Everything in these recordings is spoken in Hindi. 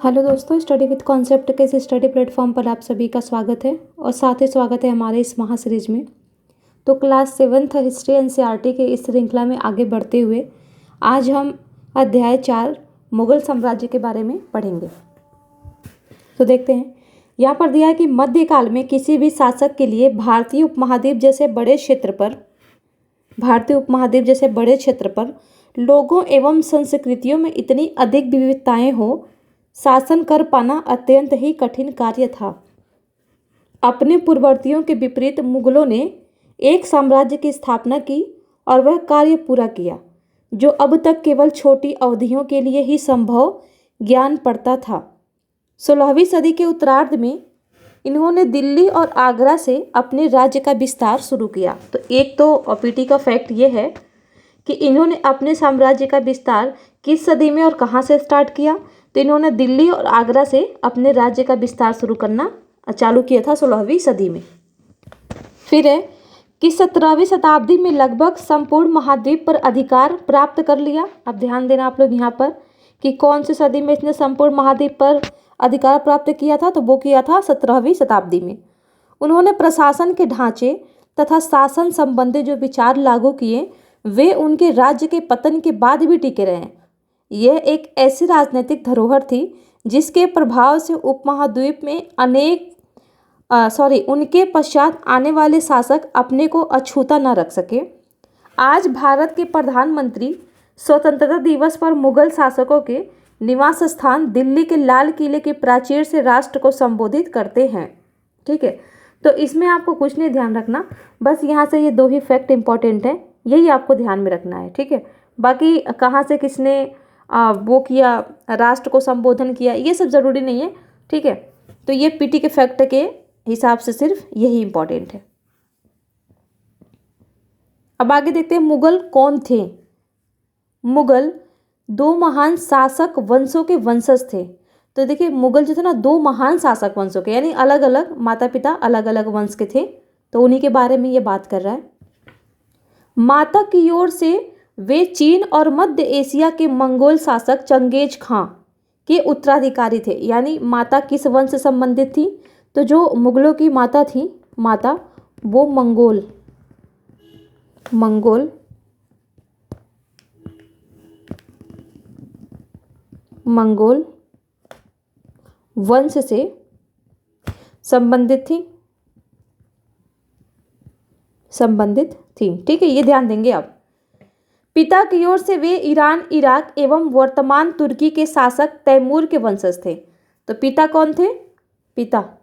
हेलो दोस्तों, स्टडी विद कॉन्सेप्ट के इस स्टडी प्लेटफॉर्म पर आप सभी का स्वागत है और साथ ही स्वागत है हमारे इस महा सीरीज में। तो क्लास 7th हिस्ट्री एनसीईआरटी के इस श्रृंखला में आगे बढ़ते हुए आज हम अध्याय 4 मुगल साम्राज्य के बारे में पढ़ेंगे। तो देखते हैं, यहाँ पर दिया है कि मध्यकाल में किसी भी शासक के लिए भारतीय उपमहाद्वीप जैसे बड़े क्षेत्र पर लोगों एवं संस्कृतियों में इतनी अधिक विविधताएं हो, शासन कर पाना अत्यंत ही कठिन कार्य था। अपने पूर्ववर्तियों के विपरीत मुगलों ने एक साम्राज्य की स्थापना की और वह कार्य पूरा किया जो अब तक केवल छोटी अवधियों के लिए ही संभव ज्ञान पड़ता था। 16वीं सदी के उत्तरार्ध में इन्होंने दिल्ली और आगरा से अपने राज्य का विस्तार शुरू किया। तो एक तो पीटी का फैक्ट ये है कि इन्होंने अपने साम्राज्य का विस्तार किस सदी में और कहाँ से स्टार्ट किया। तो इन्होंने दिल्ली और आगरा से अपने राज्य का विस्तार शुरू करना चालू किया था 16वीं सदी में। फिर है कि 17वीं शताब्दी में लगभग संपूर्ण महाद्वीप पर अधिकार प्राप्त कर लिया। अब ध्यान देना आप लोग यहाँ पर कि कौन सी सदी में इसने संपूर्ण महाद्वीप पर अधिकार प्राप्त किया था, तो वो किया था 17वीं शताब्दी में। उन्होंने प्रशासन के ढांचे तथा शासन संबंधी जो विचार लागू किए वे उनके राज्य के पतन के बाद भी टिके रहे। यह एक ऐसी राजनीतिक धरोहर थी जिसके प्रभाव से उपमहाद्वीप में उनके पश्चात आने वाले शासक अपने को अछूता न रख सके। आज भारत के प्रधानमंत्री स्वतंत्रता दिवस पर मुगल शासकों के निवास स्थान दिल्ली के लाल किले के प्राचीर से राष्ट्र को संबोधित करते हैं। ठीक है, तो इसमें आपको कुछ नहीं ध्यान रखना, बस यहाँ से ये दो ही फैक्ट इंपॉर्टेंट है, यही आपको ध्यान में रखना है। ठीक है, बाकी कहाँ से किसने वो किया, राष्ट्र को संबोधन किया, ये सब ज़रूरी नहीं है। ठीक है, तो ये पीटी के फैक्ट के हिसाब से सिर्फ यही इंपॉर्टेंट है। अब आगे देखते हैं मुगल कौन थे। मुगल दो महान शासक वंशों के वंशज थे। तो देखिए, मुगल जो थे ना, दो महान शासक वंशों के, यानी अलग अलग माता पिता अलग अलग वंश के थे। तो उन्हीं के बारे में ये बात कर रहा है। माता की ओर से वे चीन और मध्य एशिया के मंगोल शासक चंगेज खां के उत्तराधिकारी थे। यानी माता किस वंश से संबंधित थी, तो जो मुगलों की माता थी, वो मंगोल वंश से संबंधित थी। ठीक है, ये ध्यान देंगे आप। पिता की ओर से वे ईरान, इराक एवं वर्तमान तुर्की के शासक तैमूर के वंशज थे। तो पिता कौन थे? पिता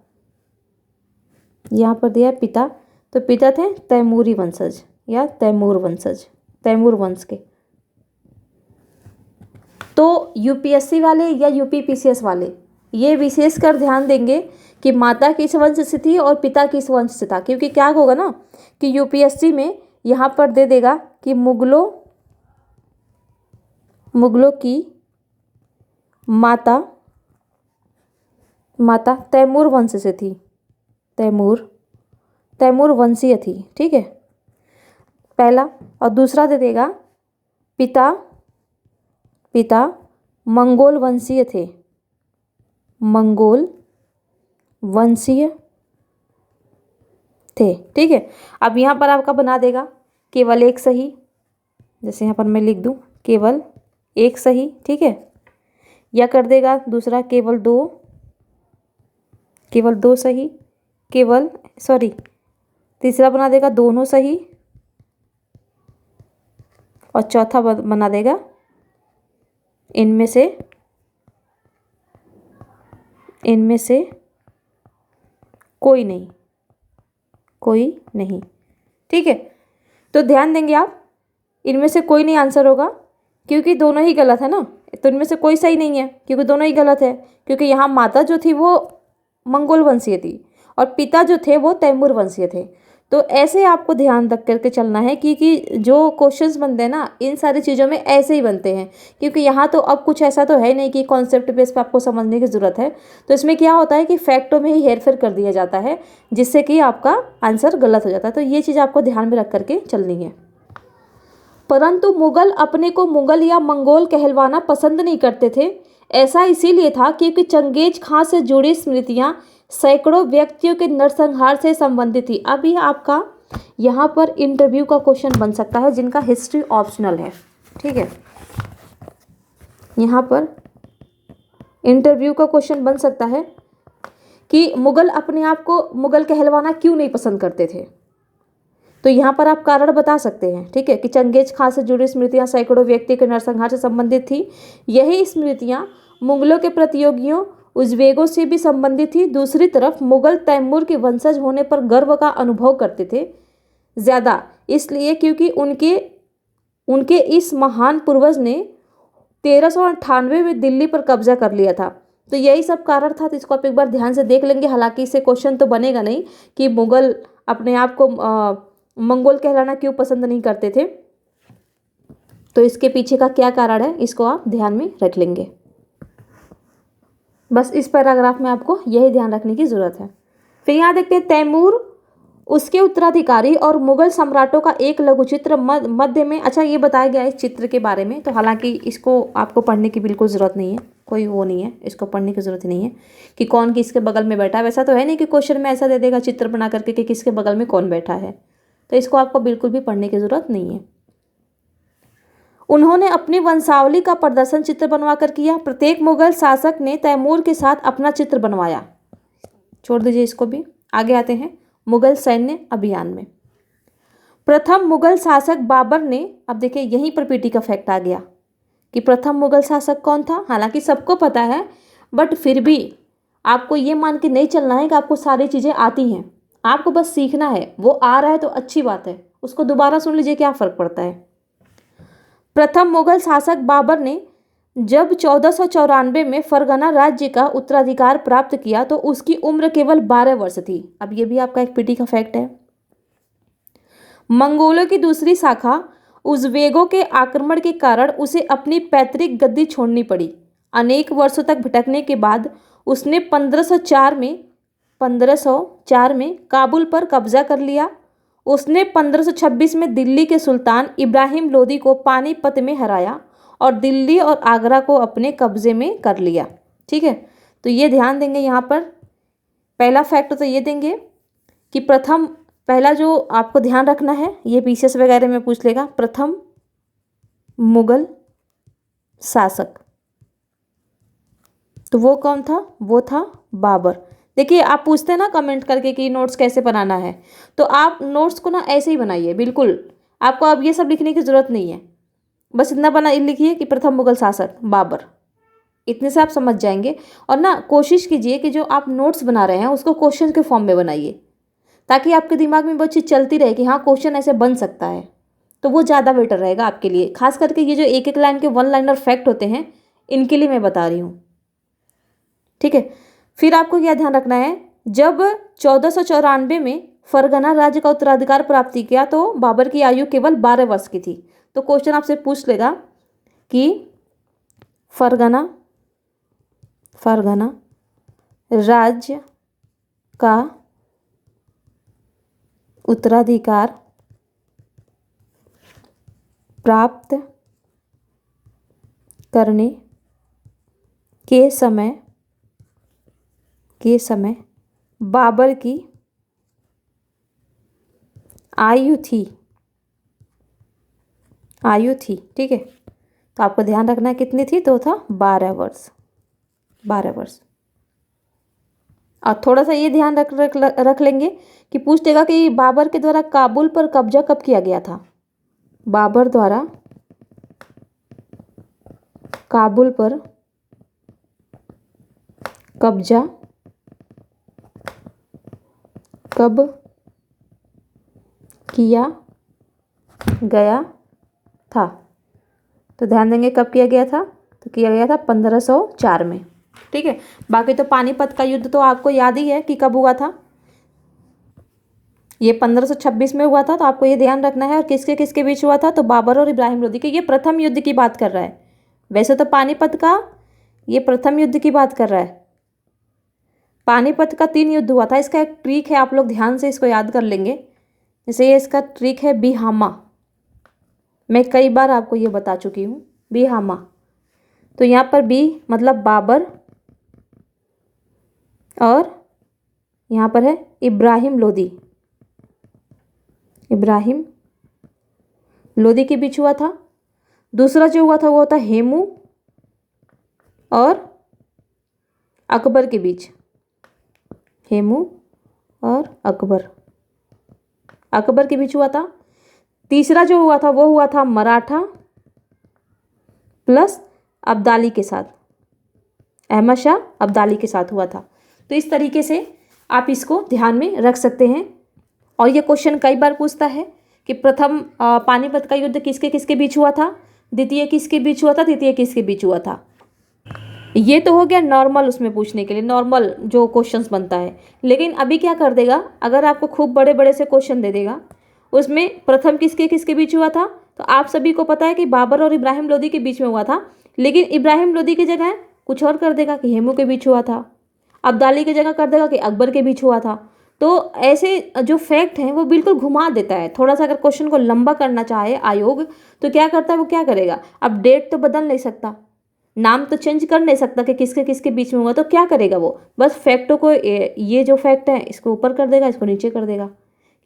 यहाँ पर दिया पिता, तो पिता थे तैमूरी वंशज या तैमूर वंश के। तो यूपीएससी वाले या यूपीपीसीएस वाले ये विशेषकर ध्यान देंगे कि माता किस वंश से थी और पिता किस वंश से था, क्योंकि क्या होगा ना कि यूपीएससी में यहाँ पर दे देगा कि मुगलों की माता तैमूर वंश से थी, तैमूर वंशीय थी। ठीक है, पहला। और दूसरा दे देगा पिता मंगोल वंशीय थे, ठीक है। अब यहाँ पर आपका बना देगा केवल एक सही, जैसे यहाँ पर मैं लिख दूँ केवल एक सही। ठीक है, या कर देगा दूसरा केवल दो सही, तीसरा बना देगा दोनों सही, और चौथा बना देगा इनमें से कोई नहीं। ठीक है, तो ध्यान देंगे आप, इनमें से कोई नहीं आंसर होगा क्योंकि दोनों ही गलत है ना। तो इनमें से कोई सही नहीं है क्योंकि दोनों ही गलत है, क्योंकि यहाँ माता जो थी वो मंगोल वंशीय थी और पिता जो थे वो तैमूर वंशीय थे। तो ऐसे आपको ध्यान रख करके चलना है कि जो क्वेश्चंस बनते हैं ना, इन सारी चीज़ों में ऐसे ही बनते हैं, क्योंकि यहाँ तो अब कुछ ऐसा तो है नहीं कि कॉन्सेप्ट बेस पे आपको समझने की ज़रूरत है। तो इसमें क्या होता है कि फैक्टों में ही हेरफेर कर दिया जाता है, जिससे कि आपका आंसर गलत हो जाता है। तो ये चीज़ आपको ध्यान में रख करके चलनी है। परंतु मुगल अपने को मुगल या मंगोल कहलवाना पसंद नहीं करते थे। ऐसा इसीलिए था क्योंकि चंगेज खां से जुड़ी स्मृतियां सैकड़ों व्यक्तियों के नरसंहार से संबंधित थी। अब ये आपका यहाँ पर इंटरव्यू का क्वेश्चन बन सकता है जिनका हिस्ट्री ऑप्शनल है। ठीक है, यहाँ पर इंटरव्यू का क्वेश्चन बन सकता है कि मुगल अपने आप को मुगल कहलवाना क्यों नहीं पसंद करते थे। तो यहाँ पर आप कारण बता सकते हैं। ठीक है, कि चंगेज खां से जुड़ी स्मृतियां सैकड़ों व्यक्ति के नरसंहार से संबंधित थी। यही स्मृतियां मुगलों के प्रतियोगियों उज्बेकों से भी संबंधित थी। दूसरी तरफ मुगल तैमूर के वंशज होने पर गर्व का अनुभव करते थे ज़्यादा, इसलिए क्योंकि उनके इस महान पूर्वज ने 1398 में दिल्ली पर कब्जा कर लिया था। तो यही सब कारण था। तो इसको आप एक बार ध्यान से देख लेंगे। हालांकि इससे क्वेश्चन तो बनेगा नहीं कि मुगल अपने आप को मंगोल कहलाना क्यों पसंद नहीं करते थे, तो इसके पीछे का क्या कारण है इसको आप ध्यान में रख लेंगे। बस इस पैराग्राफ में आपको यही ध्यान रखने की ज़रूरत है। फिर यहाँ देखते हैं तैमूर, उसके उत्तराधिकारी और मुगल सम्राटों का एक लघु चित्र मध्य में। अच्छा, ये बताया गया है इस चित्र के बारे में, तो हालांकि इसको आपको पढ़ने की बिल्कुल ज़रूरत नहीं है, कोई वो नहीं है, इसको पढ़ने की ज़रूरत नहीं है कि कौन किसके बगल में बैठा है। वैसा तो है नहीं कि क्वेश्चन में ऐसा दे देगा चित्र बना करके कि किसके बगल में कौन बैठा है, तो इसको आपको बिल्कुल भी पढ़ने की ज़रूरत नहीं है। उन्होंने अपनी वंशावली का प्रदर्शन चित्र बनवा कर किया। प्रत्येक मुगल शासक ने तैमूर के साथ अपना चित्र बनवाया। छोड़ दीजिए इसको भी, आगे आते हैं मुगल सैन्य अभियान में। प्रथम मुगल शासक बाबर ने, अब देखिए यहीं पर पीटी का फैक्ट आ गया कि प्रथम मुगल शासक कौन था। हालांकि सबको पता है, बट फिर भी आपको ये मान के नहीं चलना है कि आपको सारी चीज़ें आती हैं, आपको बस सीखना है। वो आ रहा है तो अच्छी बात है, उसको दोबारा सुन लीजिए, क्या फ़र्क पड़ता है। प्रथम मुगल शासक बाबर ने जब 1494 में फरगना राज्य का उत्तराधिकार प्राप्त किया तो उसकी उम्र केवल 12 वर्ष थी। अब ये भी आपका एक पीटी का फैक्ट है। मंगोलों की दूसरी शाखा उज़्बेकों के आक्रमण के कारण उसे अपनी पैतृक गद्दी छोड़नी पड़ी। अनेक वर्षों तक भटकने के बाद उसने 1504 में काबुल पर कब्जा कर लिया। उसने 1526 में दिल्ली के सुल्तान इब्राहिम लोदी को पानीपत में हराया और दिल्ली और आगरा को अपने कब्जे में कर लिया। ठीक है, तो ये ध्यान देंगे। यहाँ पर पहला फैक्ट तो ये देंगे कि पहला जो आपको ध्यान रखना है, ये पीसीएस वगैरह में पूछ लेगा, प्रथम मुगल शासक, तो वो कौन था, वो था बाबर। देखिए आप पूछते हैं ना कमेंट करके कि नोट्स कैसे बनाना है, तो आप नोट्स को ना ऐसे ही बनाइए, बिल्कुल आपको अब ये सब लिखने की ज़रूरत नहीं है। बस इतना लिखिए कि प्रथम मुगल शासक बाबर, इतने से आप समझ जाएंगे। और ना कोशिश कीजिए कि जो आप नोट्स बना रहे हैं उसको क्वेश्चन के फॉर्म में बनाइए, ताकि आपके दिमाग में वो चीज़ चलती रहे कि हाँ क्वेश्चन ऐसे बन सकता है, तो वो ज़्यादा बेटर रहेगा आपके लिए। खास करके ये जो एक एक लाइन के वन लाइनर फैक्ट होते हैं, इनके लिए मैं बता रही हूँ। ठीक है, फिर आपको क्या ध्यान रखना है, जब 1494 में फरगना राज्य का उत्तराधिकार प्राप्त किया तो बाबर की आयु केवल 12 वर्ष की थी। तो क्वेश्चन आपसे पूछ लेगा कि फरगना राज्य का उत्तराधिकार प्राप्त करने के समय बाबर की आयु थी। ठीक है, तो आपको ध्यान रखना है कितनी थी, तो था 12 वर्ष। और थोड़ा सा ये ध्यान रख लेंगे कि पूछ देगा कि बाबर के द्वारा काबुल पर कब्जा कब किया गया था। बाबर द्वारा काबुल पर कब्जा कब किया गया था, तो ध्यान देंगे कब किया गया था, तो किया गया था 1504 में। ठीक है, बाकी तो पानीपत का युद्ध तो आपको याद ही है कि कब हुआ था, ये 1526 में हुआ था। तो आपको ये ध्यान रखना है। और किसके किसके बीच हुआ था, तो बाबर और इब्राहिम लोदी के। ये प्रथम युद्ध की बात कर रहा है, वैसे तो पानीपत का ये प्रथम युद्ध की बात कर रहा है। पानीपत का 3 युद्ध हुआ था। इसका एक ट्रिक है, आप लोग ध्यान से इसको याद कर लेंगे। जैसे ये इसका ट्रिक है बिहामा, मैं कई बार आपको ये बता चुकी हूँ, बिहामा। तो यहाँ पर बी मतलब बाबर, और यहाँ पर है इब्राहिम लोदी। इब्राहिम लोदी के बीच हुआ था। दूसरा जो हुआ था वो था हेमू और अकबर के बीच। हेमू और अकबर के बीच हुआ था। तीसरा जो हुआ था वो हुआ था मराठा प्लस अब्दाली के साथ, अहमद शाह अब्दाली के साथ हुआ था। तो इस तरीके से आप इसको ध्यान में रख सकते हैं। और ये क्वेश्चन कई बार पूछता है कि प्रथम पानीपत का युद्ध किसके किसके बीच हुआ था, द्वितीय किसके बीच हुआ था, तृतीय किसके बीच हुआ था। ये तो हो गया नॉर्मल, उसमें पूछने के लिए नॉर्मल जो क्वेश्चंस बनता है। लेकिन अभी क्या कर देगा, अगर आपको खूब बड़े बड़े से क्वेश्चन दे देगा, उसमें प्रथम किसके किसके बीच हुआ था, तो आप सभी को पता है कि बाबर और इब्राहिम लोदी के बीच में हुआ था। लेकिन इब्राहिम लोदी की जगह कुछ और कर देगा कि हेमू के बीच हुआ था, अब्दाली की जगह कर देगा कि अकबर के बीच हुआ था। तो ऐसे जो फैक्ट हैं वो बिल्कुल घुमा देता है। थोड़ा सा अगर क्वेश्चन को लंबा करना चाहे आयोग तो क्या करता है, वो क्या करेगा, अब डेट तो बदल नहीं सकता, नाम तो चेंज कर नहीं सकता कि किसके किसके बीच में हुआ, तो क्या करेगा वो, बस फैक्टों को ये जो फैक्ट है इसको ऊपर कर देगा, इसको नीचे कर देगा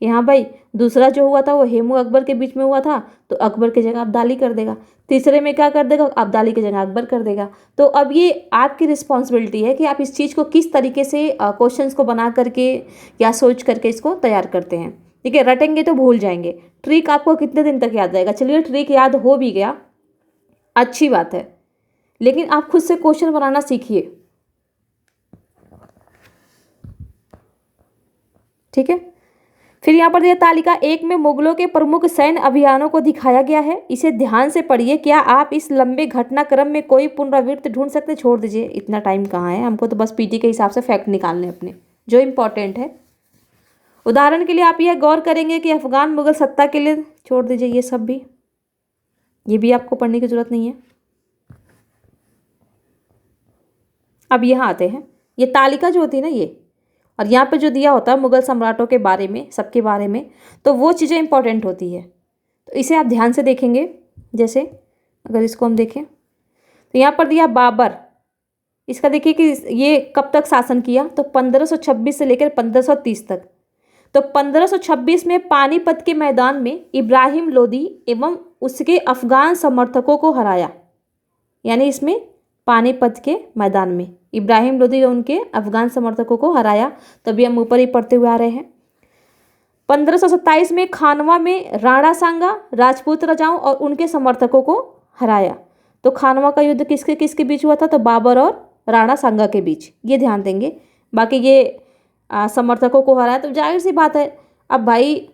कि हाँ भाई दूसरा जो हुआ था वो हेमू अकबर के बीच में हुआ था, तो अकबर की जगह अब्दाली कर देगा। तीसरे में क्या कर देगा, अब्दाली की जगह अकबर कर देगा। तो अब ये आपकी रिस्पॉन्सिबिलिटी है कि आप इस चीज़ को किस तरीके से क्वेश्चंस को बना करके या सोच करके इसको तैयार करते हैं। ठीक है, रटेंगे तो भूल जाएंगे। ट्रिक आपको कितने दिन तक याद रहेगा, चलिए ट्रिक याद हो भी गया, अच्छी बात है, लेकिन आप खुद से क्वेश्चन बनाना सीखिए। ठीक है, फिर यहाँ पर दिया तालिका 1 में मुगलों के प्रमुख सैन्य अभियानों को दिखाया गया है, इसे ध्यान से पढ़िए। क्या आप इस लंबे घटनाक्रम में कोई पुनरावृत्ति ढूंढ सकते हैं, छोड़ दीजिए, इतना टाइम कहाँ है, हमको तो बस पीटी के हिसाब से फैक्ट निकालने अपने जो इम्पोर्टेंट है। उदाहरण के लिए आप यह गौर करेंगे कि अफगान मुगल सत्ता के लिए, छोड़ दीजिए ये सब भी, ये भी आपको पढ़ने की जरूरत नहीं है। अब यहाँ आते हैं, ये तालिका जो होती है ना ये, और यहाँ पे जो दिया होता है मुगल सम्राटों के बारे में, सबके बारे में, तो वो चीज़ें इंपॉर्टेंट होती है, तो इसे आप ध्यान से देखेंगे। जैसे अगर इसको हम देखें तो यहाँ पर दिया बाबर, इसका देखिए कि ये कब तक शासन किया, तो 1526 से लेकर 1530 तक। तो 1526 में पानीपत के मैदान में इब्राहिम लोदी एवं उसके अफगान समर्थकों को हराया, यानी इसमें पानीपत के मैदान में इब्राहिम लोदी और उनके अफगान समर्थकों को हराया। तभी हम ऊपर ही पढ़ते हुए आ रहे हैं। 1527 में खानवा में राणा सांगा राजपूत राजाओं और उनके समर्थकों को हराया। तो खानवा का युद्ध किसके किसके बीच हुआ था, तो बाबर और राणा सांगा के बीच, ये ध्यान देंगे। बाकी ये समर्थकों को हराया, तो जाहिर सी बात है अब भाई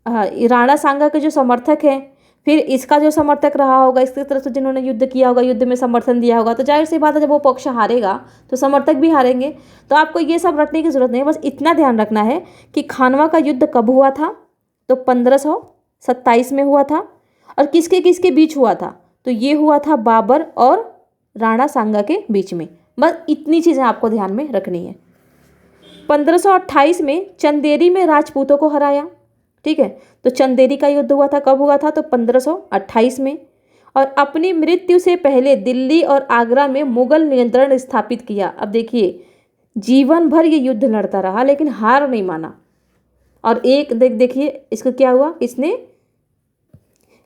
राणा सांगा के जो समर्थक हैं, फिर इसका जो समर्थक रहा होगा, इसकी तरफ से जिन्होंने युद्ध किया होगा, युद्ध में समर्थन दिया होगा, तो जाहिर सी बात है जब वो पक्ष हारेगा तो समर्थक भी हारेंगे। तो आपको ये सब रटने की जरूरत नहीं है, बस इतना ध्यान रखना है कि खानवा का युद्ध कब हुआ था, तो 1527 में हुआ था। और किसके किसके बीच हुआ था, तो ये हुआ था बाबर और राणा सांगा के बीच में। बस इतनी चीज़ें आपको ध्यान में रखनी है। 1528 में चंदेरी में राजपूतों को हराया। ठीक है, तो चंदेरी का युद्ध हुआ था, कब हुआ था, तो 1528 में। और अपनी मृत्यु से पहले दिल्ली और आगरा में मुगल नियंत्रण स्थापित किया। अब देखिए जीवन भर ये युद्ध लड़ता रहा लेकिन हार नहीं माना। और एक देखिए इसको क्या हुआ, इसने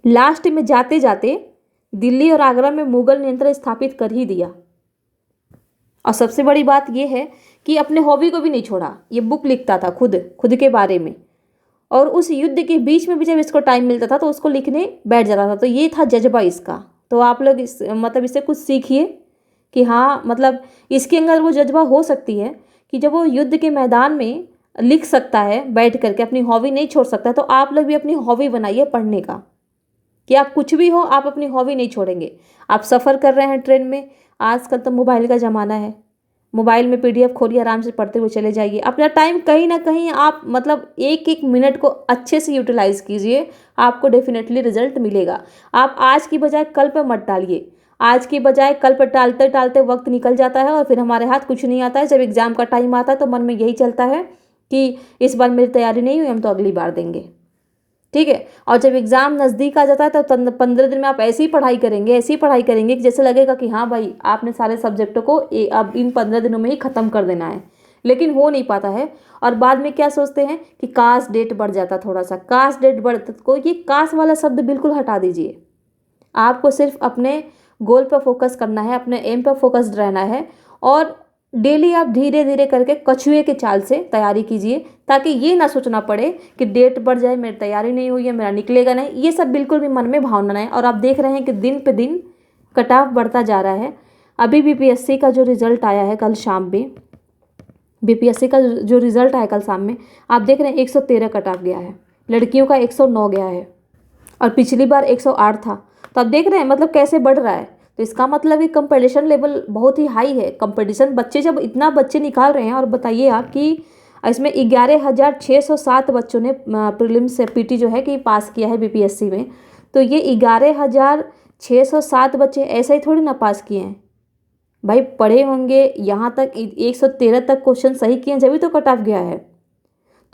लास्ट में जाते जाते दिल्ली और आगरा में मुगल नियंत्रण स्थापित कर ही दिया। और सबसे बड़ी बात यह है कि अपने हॉबी को भी नहीं छोड़ा, ये बुक लिखता था खुद के बारे में, और उस युद्ध के बीच में भी जब इसको टाइम मिलता था तो उसको लिखने बैठ जाता था। तो ये था जज्बा इसका। तो आप लोग इससे कुछ सीखिए कि हाँ मतलब इसके अंदर वो जज्बा हो सकती है कि जब वो युद्ध के मैदान में लिख सकता है बैठ करके, अपनी हॉबी नहीं छोड़ सकता, तो आप लोग भी अपनी हॉबी बनाइए पढ़ने का, कि आप कुछ भी हो आप अपनी हॉबी नहीं छोड़ेंगे। आप सफ़र कर रहे हैं ट्रेन में, आजकल तो मोबाइल का ज़माना है, मोबाइल में PDF खोलिए, आराम से पढ़ते हुए चले जाइए। अपना टाइम कहीं ना कहीं आप मतलब एक एक मिनट को अच्छे से यूटिलाइज़ कीजिए, आपको डेफिनेटली रिजल्ट मिलेगा। आप आज की बजाय कल पर मत टालिए, आज की बजाय कल पर टालते टालते वक्त निकल जाता है और फिर हमारे हाथ कुछ नहीं आता है। जब एग्ज़ाम का टाइम आता है तो मन में यही चलता है कि इस बार मेरी तैयारी नहीं हुई, हम तो अगली बार देंगे। ठीक है। और जब एग्ज़ाम नज़दीक आ जाता है तो 15 दिन में आप ऐसी पढ़ाई करेंगे, ऐसी पढ़ाई करेंगे कि जैसे लगेगा कि हाँ भाई आपने सारे सब्जेक्टों को अब इन 15 दिनों में ही ख़त्म कर देना है, लेकिन हो नहीं पाता है। और बाद में क्या सोचते हैं कि काश डेट बढ़ जाता, थोड़ा सा काश डेट बढ़, को ये काश वाला शब्द बिल्कुल हटा दीजिए। आपको सिर्फ अपने गोल पर फोकस करना है, अपने एम पर फोकस्ड रहना है, और डेली आप धीरे धीरे करके कछुए के चाल से तैयारी कीजिए, ताकि ये ना सोचना पड़े कि डेट बढ़ जाए, मेरी तैयारी नहीं हुई है, मेरा निकलेगा नहीं। ये सब बिल्कुल भी मन में भावना नहीं। और आप देख रहे हैं कि दिन पे दिन कट ऑफ बढ़ता जा रहा है। अभी बीपीएससी का जो रिजल्ट आया है कल शाम में, बीपीएससी का जो रिजल्ट आया कल शाम में, आप देख रहे हैं 113 कट ऑफ गया है, लड़कियों का 109 गया है, और पिछली बार 108 था। तो आप देख रहे हैं मतलब कैसे बढ़ रहा है। तो इसका मतलब कि कंपटीशन लेवल बहुत ही हाई है। कंपटीशन बच्चे जब इतना बच्चे निकाल रहे हैं, और बताइए आप कि इसमें 11,607 बच्चों ने प्रीलिम्स से पीटी जो है कि पास किया है बीपीएससी में। तो ये 11,607 बच्चे ऐसे ही थोड़ी ना पास किए हैं भाई, पढ़े होंगे यहाँ तक, 113 तक क्वेश्चन सही किए हैं, जब भी तो कट ऑफ गया है।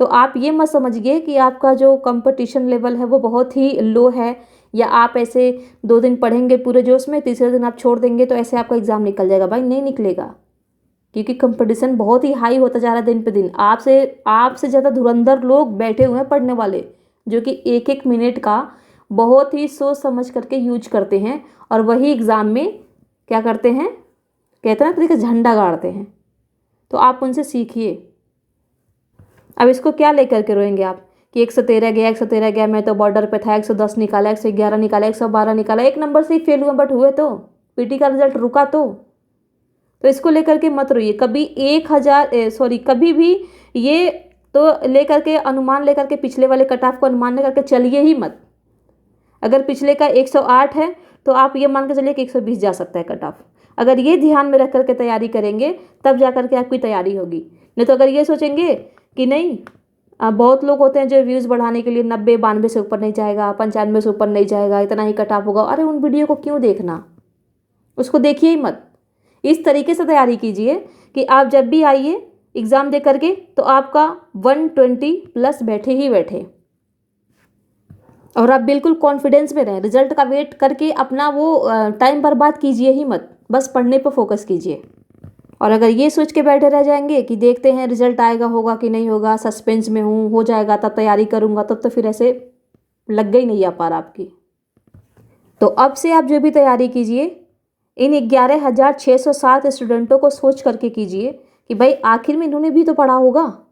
तो आप ये मत समझिए कि आपका जो कंपटीशन लेवल है वो बहुत ही लो है, या आप ऐसे 2 दिन पढ़ेंगे पूरे जोश में, तीसरे दिन आप छोड़ देंगे तो ऐसे आपका एग्ज़ाम निकल जाएगा। भाई नहीं निकलेगा, क्योंकि कंपटीशन बहुत ही हाई होता जा रहा है दिन पे दिन। आपसे ज़्यादा धुरंधर लोग बैठे हुए हैं पढ़ने वाले, जो कि एक एक मिनट का बहुत ही सोच समझ करके यूज करते हैं, और वही एग्ज़ाम में क्या करते हैं, कहते हैं ना तरीके झंडा गाड़ते हैं। तो आप उनसे सीखिए। अब इसको क्या लेकर के रोएंगे आप कि 113 गया, 113 गया, मैं तो बॉर्डर पे था, 110 निकाला, 111 निकाला, 112 निकाला, एक नंबर से ही फेल हुआ, बट हुए तो, पीटी का रिजल्ट रुका तो इसको लेकर के मत रोइए कभी। कभी भी ये तो लेकर के अनुमान लेकर के पिछले वाले कट ऑफ को अनुमान लेकर के चलिए ही मत। अगर पिछले का 108 है तो आप ये मान के चलिए कि 120 जा सकता है कट ऑफ। अगर ये ध्यान में रख करके तैयारी करेंगे तब जा करके आपकी तैयारी होगी। नहीं तो अगर ये सोचेंगे कि नहीं, बहुत लोग होते हैं जो व्यूज़ बढ़ाने के लिए 90-92 से ऊपर नहीं जाएगा, 95 से ऊपर नहीं जाएगा, इतना ही कट ऑफ होगा। अरे उन वीडियो को क्यों देखना, उसको देखिए ही मत। इस तरीके से तैयारी कीजिए कि आप जब भी आइए एग्ज़ाम दे करके तो आपका 120 प्लस बैठे ही बैठे, और आप बिल्कुल कॉन्फिडेंस में रहें। रिजल्ट का वेट करके अपना वो टाइम बर्बाद कीजिए ही मत, बस पढ़ने पर फोकस कीजिए। और अगर ये सोच के बैठे रह जाएंगे कि देखते हैं रिजल्ट आएगा, होगा कि नहीं होगा, सस्पेंस में हूँ, हो जाएगा तब तैयारी करूँगा, तब तो फिर ऐसे लग गई नहीं आ पा रहा आपकी। तो अब से आप जो भी तैयारी कीजिए, इन 11,607 स्टूडेंटों को सोच करके कीजिए कि भाई आखिर में इन्होंने भी तो पढ़ा होगा।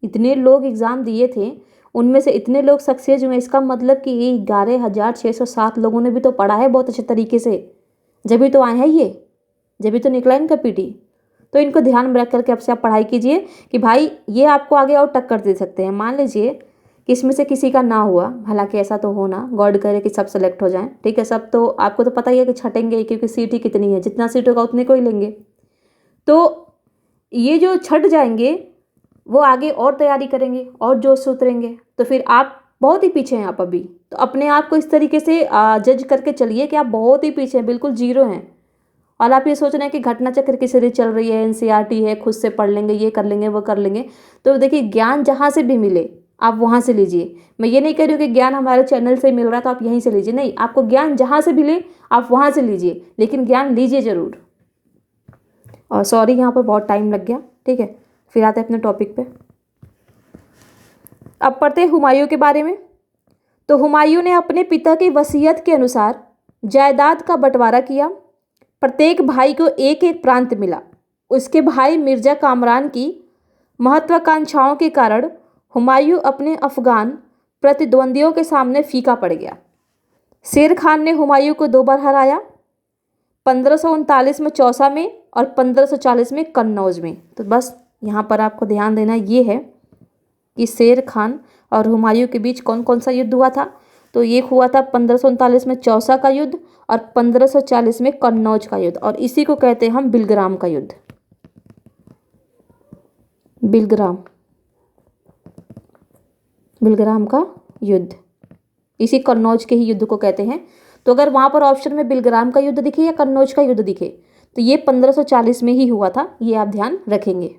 इतने लोग एग्ज़ाम दिए थे, उनमें से इतने लोग सक्सेस हुए, इसका मतलब कि ये 11,607 लोगों ने भी तो पढ़ा है बहुत अच्छे तरीके से, जब भी तो आए हैं ये, जब भी तो निकला इनका पीटी। तो इनको ध्यान में रख करके अब से आप पढ़ाई कीजिए कि भाई ये आपको आगे और टक्कर दे सकते हैं। मान लीजिए कि इसमें से किसी का ना हुआ, हालांकि ऐसा तो हो ना, गॉड करे कि सब सेलेक्ट हो जाएं, ठीक है। सब तो आपको तो पता ही है कि छटेंगे, क्योंकि सीट ही कितनी है, जितना सीट होगा उतने को ही लेंगे। तो ये जो छट जाएंगे वो आगे और तैयारी करेंगे और जोश से उतरेंगे, तो फिर आप बहुत ही पीछे हैं आप अभी। तो अपने आप को इस तरीके से जज करके चलिए कि आप बहुत ही पीछे हैं, बिल्कुल जीरो हैं। और आप ये सोच रहे हैं कि घटना चक्र की सीरीज चल रही है, एनसीईआरटी है, खुद से पढ़ लेंगे, ये कर लेंगे, वो कर लेंगे। तो देखिए ज्ञान जहाँ से भी मिले आप वहाँ से लीजिए। मैं ये नहीं कह रही हूँ कि ज्ञान हमारे चैनल से मिल रहा है तो आप यहीं से लीजिए, नहीं, आपको ज्ञान जहाँ से मिले आप वहाँ से लीजिए, लेकिन ज्ञान लीजिए ज़रूर। और सॉरी यहाँ पर बहुत टाइम लग गया, ठीक है। फिर आते हैं अपने टॉपिक पे। अब पढ़ते हैं हुमायूं के बारे में। तो हुमायूं ने अपने पिता की वसीयत के अनुसार जायदाद का बंटवारा किया। प्रत्येक भाई को एक एक प्रांत मिला। उसके भाई मिर्जा कामरान की महत्वाकांक्षाओं के कारण हुमायूं अपने अफगान प्रतिद्वंदियों के सामने फीका पड़ गया। शेर खान ने हुमायूं को 2 बार हराया, 1539 में चौसा में और 1540 में कन्नौज में। तो बस यहाँ पर आपको ध्यान देना ये है कि शेर खान और हुमायूं के बीच कौन कौन सा युद्ध हुआ था। तो एक हुआ था 1539 में चौसा का युद्ध और 1540 में कन्नौज का युद्ध, और इसी को कहते हैं हम बिलग्राम का युद्ध। बिलग्राम का युद्ध, इसी कन्नौज के ही युद्ध को कहते हैं। तो अगर वहाँ पर ऑप्शन में बिलग्राम का युद्ध दिखे या कन्नौज का युद्ध दिखे तो ये 1540 में ही हुआ था, ये आप ध्यान रखेंगे।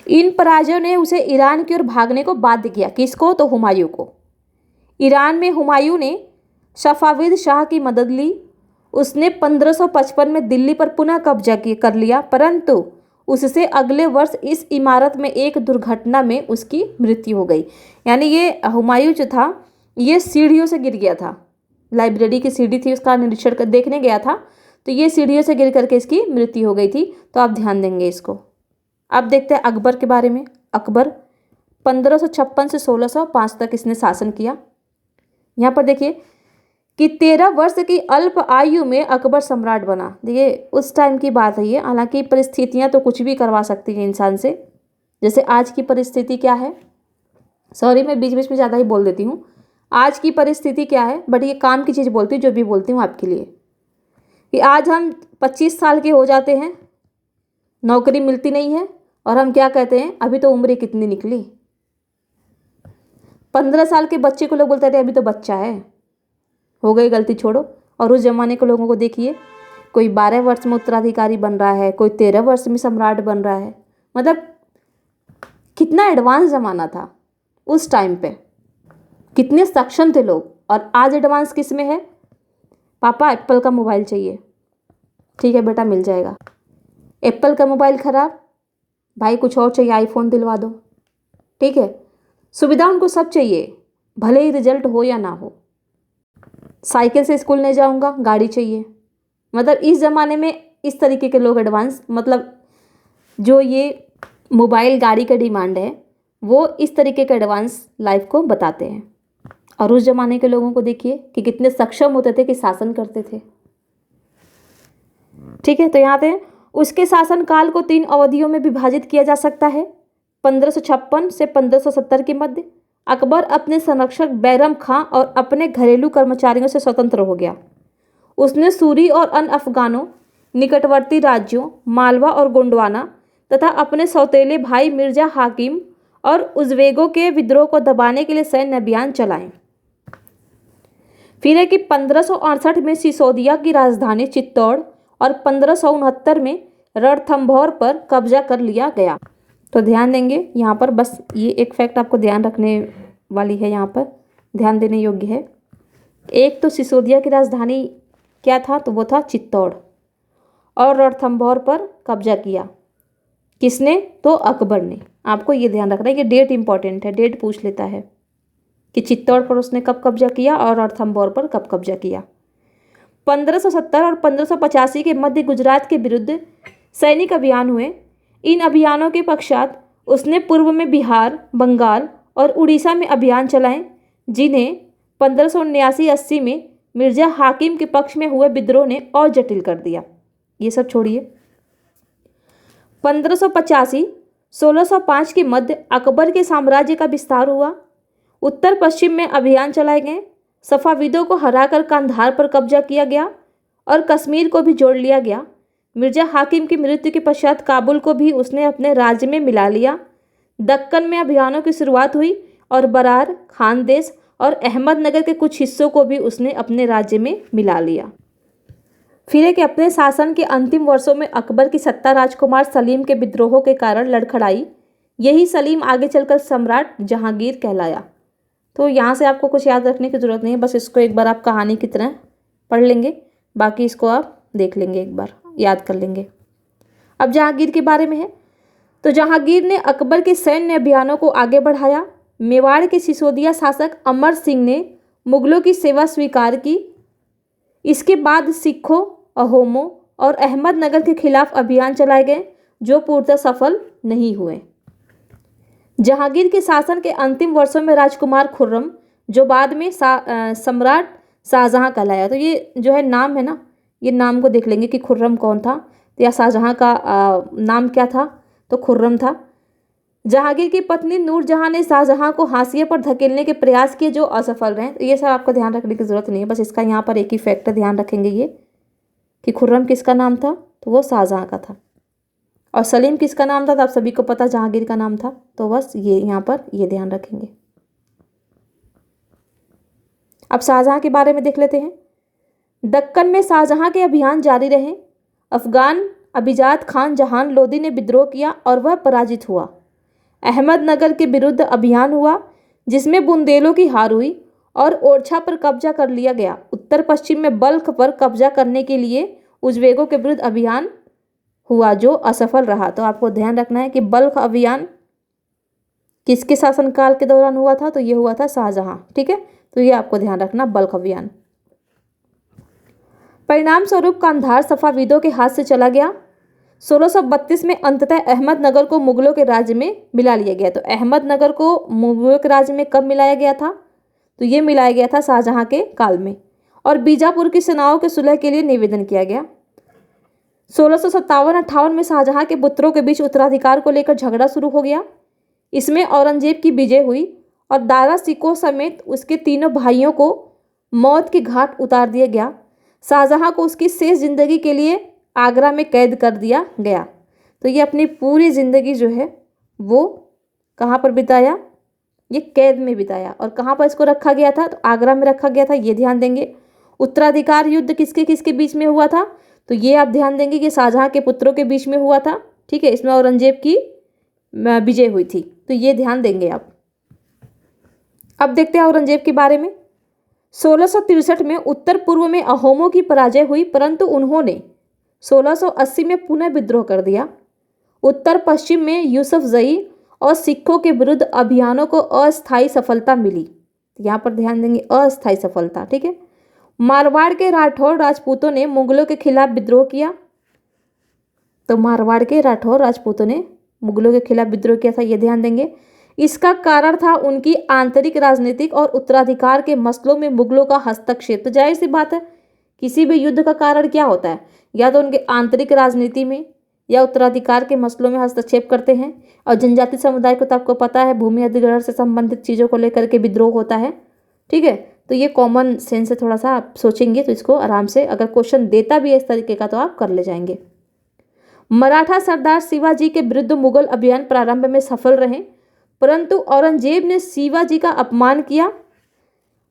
इन पराजयों ने उसे ईरान की ओर भागने को बाध्य किया। किसको? तो हुमायूं को। ईरान में हुमायूं ने सफ़ाविद शाह की मदद ली। उसने 1555 में दिल्ली पर पुनः कब्जा कर लिया, परंतु उससे अगले वर्ष इस इमारत में एक दुर्घटना में उसकी मृत्यु हो गई। यानी ये हुमायूं जो था ये सीढ़ियों से गिर गया था। लाइब्रेरी की सीढ़ी थी, उसका निरीक्षण देखने गया था, तो ये सीढ़ियों से गिर करके इसकी मृत्यु हो गई थी। तो आप ध्यान देंगे इसको। अब देखते हैं अकबर के बारे में। अकबर 1556 से 1605 तक इसने शासन किया। यहाँ पर देखिए कि 13 वर्ष की अल्प आयु में अकबर सम्राट बना। देखिए उस टाइम की बात है ये, हालांकि परिस्थितियाँ तो कुछ भी करवा सकती हैं इंसान से। जैसे आज की परिस्थिति क्या है, सॉरी मैं बीच बीच में ज़्यादा ही बोल देती हूँ। आज की परिस्थिति क्या है, बट ये काम की चीज़ बोलती हूँ, जो भी बोलती हूँ आपके लिए, कि आज हम 25 साल के हो जाते हैं, नौकरी मिलती नहीं है, और हम क्या कहते हैं अभी तो उम्र कितनी निकली। 15 साल के बच्चे को लोग बोलते थे अभी तो बच्चा है, हो गई गलती छोड़ो। और उस जमाने के लोगों को देखिए, कोई 12 वर्ष में उत्तराधिकारी बन रहा है, कोई 13 वर्ष में सम्राट बन रहा है। मतलब कितना एडवांस ज़माना था उस टाइम पे, कितने सक्षम थे लोग। और आज एडवांस किस में है, पापा एप्पल का मोबाइल चाहिए, ठीक है बेटा मिल जाएगा। एप्पल का मोबाइल ख़राब, भाई कुछ और चाहिए, आईफोन दिलवा दो, ठीक है। सुविधा उनको सब चाहिए, भले ही रिजल्ट हो या ना हो। साइकिल से स्कूल नहीं जाऊंगा, गाड़ी चाहिए। मतलब इस ज़माने में इस तरीके के लोग एडवांस, मतलब जो ये मोबाइल गाड़ी का डिमांड है वो इस तरीके का एडवांस लाइफ को बताते हैं। और उस ज़माने के लोगों को देखिए कि कितने सक्षम होते थे कि शासन करते थे, ठीक है। तो यहाँ पे उसके शासनकाल को 3 अवधियों में विभाजित किया जा सकता है। 1556 से 1570 के मध्य अकबर अपने संरक्षक बैरम खां और अपने घरेलू कर्मचारियों से स्वतंत्र हो गया। उसने सूरी और अन्य अफगानों, निकटवर्ती राज्यों मालवा और गोंडवाना तथा अपने सौतेले भाई मिर्जा हाकिम और उज़्बेकों के विद्रोह को दबाने के लिए सैन्य अभियान चलाए। फिर है कि 1568 में सिसोदिया की राजधानी चित्तौड़ और 1569 में रणथंभौर पर कब्जा कर लिया गया। तो ध्यान देंगे यहाँ पर, बस ये एक फैक्ट आपको ध्यान रखने वाली है, यहाँ पर ध्यान देने योग्य है। एक तो सिसोदिया की राजधानी क्या था, तो वो था चित्तौड़, और रणथंभौर पर कब्जा किया किसने, तो अकबर ने। आपको ये ध्यान रखना है, ये डेट इंपॉर्टेंट है, डेट पूछ लेता है कि चित्तौड़ पर उसने कब कब्जा किया और रणथंभौर पर कब कब्जा किया। 1570 और 1585 के मध्य गुजरात के विरुद्ध सैनिक अभियान हुए। इन अभियानों के पश्चात उसने पूर्व में बिहार, बंगाल और उड़ीसा में अभियान चलाए, जिन्हें 1579-80 में मिर्जा हाकिम के पक्ष में हुए विद्रोह ने और जटिल कर दिया। ये सब छोड़िए। 1585-1605 के मध्य अकबर के साम्राज्य का विस्तार हुआ। उत्तर पश्चिम में अभियान चलाए गए। सफ़ाविदों को हराकर कांधार पर कब्जा किया गया और कश्मीर को भी जोड़ लिया गया। मिर्जा हाकिम की मृत्यु के पश्चात काबुल को भी उसने अपने राज्य में मिला लिया। दक्कन में अभियानों की शुरुआत हुई और बरार, खानदेश और अहमदनगर के कुछ हिस्सों को भी उसने अपने राज्य में मिला लिया। फिर है कि अपने शासन के अंतिम वर्षों में अकबर की सत्ता राजकुमार सलीम के विद्रोहों के कारण लड़खड़ाई। यही सलीम आगे चलकर सम्राट जहांगीर कहलाया। तो यहाँ से आपको कुछ याद रखने की ज़रूरत नहीं है, बस इसको एक बार आप कहानी की तरह पढ़ लेंगे, बाकी इसको आप देख लेंगे, एक बार याद कर लेंगे। अब जहांगीर के बारे में है, तो जहांगीर ने अकबर के सैन्य अभियानों को आगे बढ़ाया। मेवाड़ के सिसोदिया शासक अमर सिंह ने मुगलों की सेवा स्वीकार की। इसके बाद सिखों, अहोमों और अहमदनगर के खिलाफ अभियान चलाए गए, जो पूर्णतः सफल नहीं हुए। जहांगीर के शासन के अंतिम वर्षों में राजकुमार खुर्रम, जो बाद में सम्राट शाहजहां कहलाया। तो ये जो है नाम है ना, ये नाम को देख लेंगे कि खुर्रम कौन था, तो या शाहजहां का नाम क्या था, तो खुर्रम था। जहांगीर की पत्नी नूरजहां ने शाहजहां को हाशिए पर धकेलने के प्रयास किए, जो असफल रहे। तो ये सब आपको ध्यान रखने की ज़रूरत नहीं है, बस इसका यहाँ पर एक ही फैक्टर ध्यान रखेंगे ये कि खुर्रम किसका नाम था, तो वो शाहजहां का था। और सलीम किसका नाम था, तो आप सभी को पता जहांगीर का नाम था। तो बस ये यहाँ पर ये ध्यान रखेंगे। अब शाहजहां के बारे में देख लेते हैं। दक्कन में शाहजहां के अभियान जारी रहे। अफगान अभिजात खान जहान लोदी ने विद्रोह किया और वह पराजित हुआ। अहमदनगर के विरुद्ध अभियान हुआ, जिसमें बुंदेलों की हार हुई और ओरछा पर कब्जा कर लिया गया। उत्तर पश्चिम में बल्ख पर कब्जा करने के लिए उज़्बेकों के विरुद्ध अभियान हुआ जो असफल रहा। तो आपको ध्यान रखना है कि बल्ख अभियान किसके शासनकाल के दौरान हुआ था, तो ये हुआ था शाहजहां। ठीक है, तो ये आपको ध्यान रखना, बल्ख अभियान। परिणाम स्वरूप कांधार सफाविदों के हाथ से चला गया। 1632 में अंततः अहमदनगर को मुगलों के राज्य में मिला लिया गया। तो अहमदनगर को मुगलों के राज्य में कब मिलाया गया था, तो ये मिलाया गया था शाहजहां के काल में। और बीजापुर की सेनाओं के सुलह के लिए निवेदन किया गया। 1657-58 में शाहजहां के पुत्रों के बीच उत्तराधिकार को लेकर झगड़ा शुरू हो गया। इसमें औरंगजेब की विजय हुई और दारा सिकोह समेत उसके तीनों भाइयों को मौत के घाट उतार दिया गया। शाहजहां को उसकी शेष जिंदगी के लिए आगरा में कैद कर दिया गया। तो ये अपनी पूरी ज़िंदगी जो है वो कहाँ पर बिताया, ये कैद में बिताया। और कहाँ पर इसको रखा गया था, तो आगरा में रखा गया था, ये ध्यान देंगे। उत्तराधिकार युद्ध किसके किसके बीच में हुआ था, तो ये आप ध्यान देंगे कि शाहजहां के पुत्रों के बीच में हुआ था। ठीक है, इसमें औरंगजेब की विजय हुई थी, तो ये ध्यान देंगे आप। अब देखते हैं औरंगजेब के बारे में। 1663 में उत्तर पूर्व में अहोमों की पराजय हुई, परंतु उन्होंने 1680 में पुनः विद्रोह कर दिया। उत्तर पश्चिम में यूसुफजई और सिखों के विरुद्ध अभियानों को अस्थायी सफलता मिली। यहाँ पर ध्यान देंगे, अस्थायी सफलता। ठीक है, मारवाड़ के राठौर राजपूतों ने मुगलों के खिलाफ विद्रोह किया। तो मारवाड़ के राठौर राजपूतों ने मुगलों के खिलाफ विद्रोह किया था, ये ध्यान देंगे। इसका कारण था उनकी आंतरिक राजनीतिक और उत्तराधिकार के मसलों में मुगलों का हस्तक्षेप। तो जाहिर सी बात है, किसी भी युद्ध का कारण क्या होता है, या तो उनके आंतरिक राजनीति में या उत्तराधिकार के मसलों में हस्तक्षेप करते हैं। और जनजाति समुदाय को तो आपको पता है, भूमि अधिग्रहण से संबंधित चीज़ों को लेकर के विद्रोह होता है। ठीक है, तो ये कॉमन सेंस से थोड़ा सा आप सोचेंगे तो इसको आराम से, अगर क्वेश्चन देता भी है इस तरीके का, तो आप कर ले जाएंगे। मराठा सरदार शिवाजी के विरुद्ध मुगल अभियान प्रारंभ में सफल रहे, परंतु औरंगजेब ने शिवाजी का अपमान किया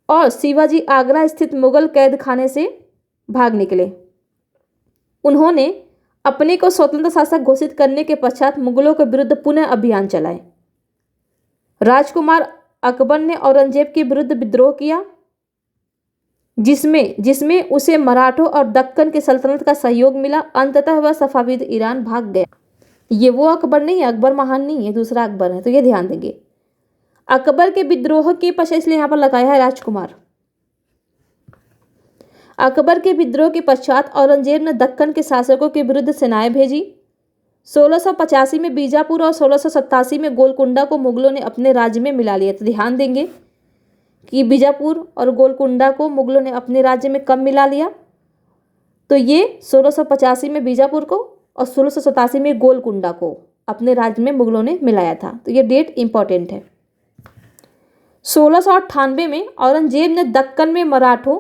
और शिवाजी आगरा स्थित मुगल कैद खाने से भाग निकले। उन्होंने अपने को स्वतंत्र शासक घोषित करने के पश्चात मुगलों के विरुद्ध पुनः अभियान चलाए। राजकुमार अकबर ने औरंगजेब के विरुद्ध विद्रोह किया, जिसमें उसे मराठों और दक्कन की सल्तनत का सहयोग मिला। अंततः वह सफाविद ईरान भाग गया। ये वो अकबर नहीं है, अकबर महान नहीं है, दूसरा अकबर है, तो ये ध्यान देंगे। अकबर के विद्रोह के पश्चात, इसलिए यहाँ पर लगाया है राजकुमार। अकबर के विद्रोह के पश्चात औरंगजेब ने दक्कन के शासकों के विरुद्ध सेनाएं भेजी। 1685 में बीजापुर और 1687 में गोलकुंडा को मुगलों ने अपने राज्य में मिला लिया। तो ध्यान देंगे कि बीजापुर और गोलकुंडा को मुगलों ने अपने राज्य में कब मिला लिया, तो ये 1685 में बीजापुर को और 1687 में गोलकुंडा को अपने राज्य में मुगलों ने मिलाया था। तो ये डेट इंपॉर्टेंट है। 1698 में औरंगजेब ने दक्कन में मराठों,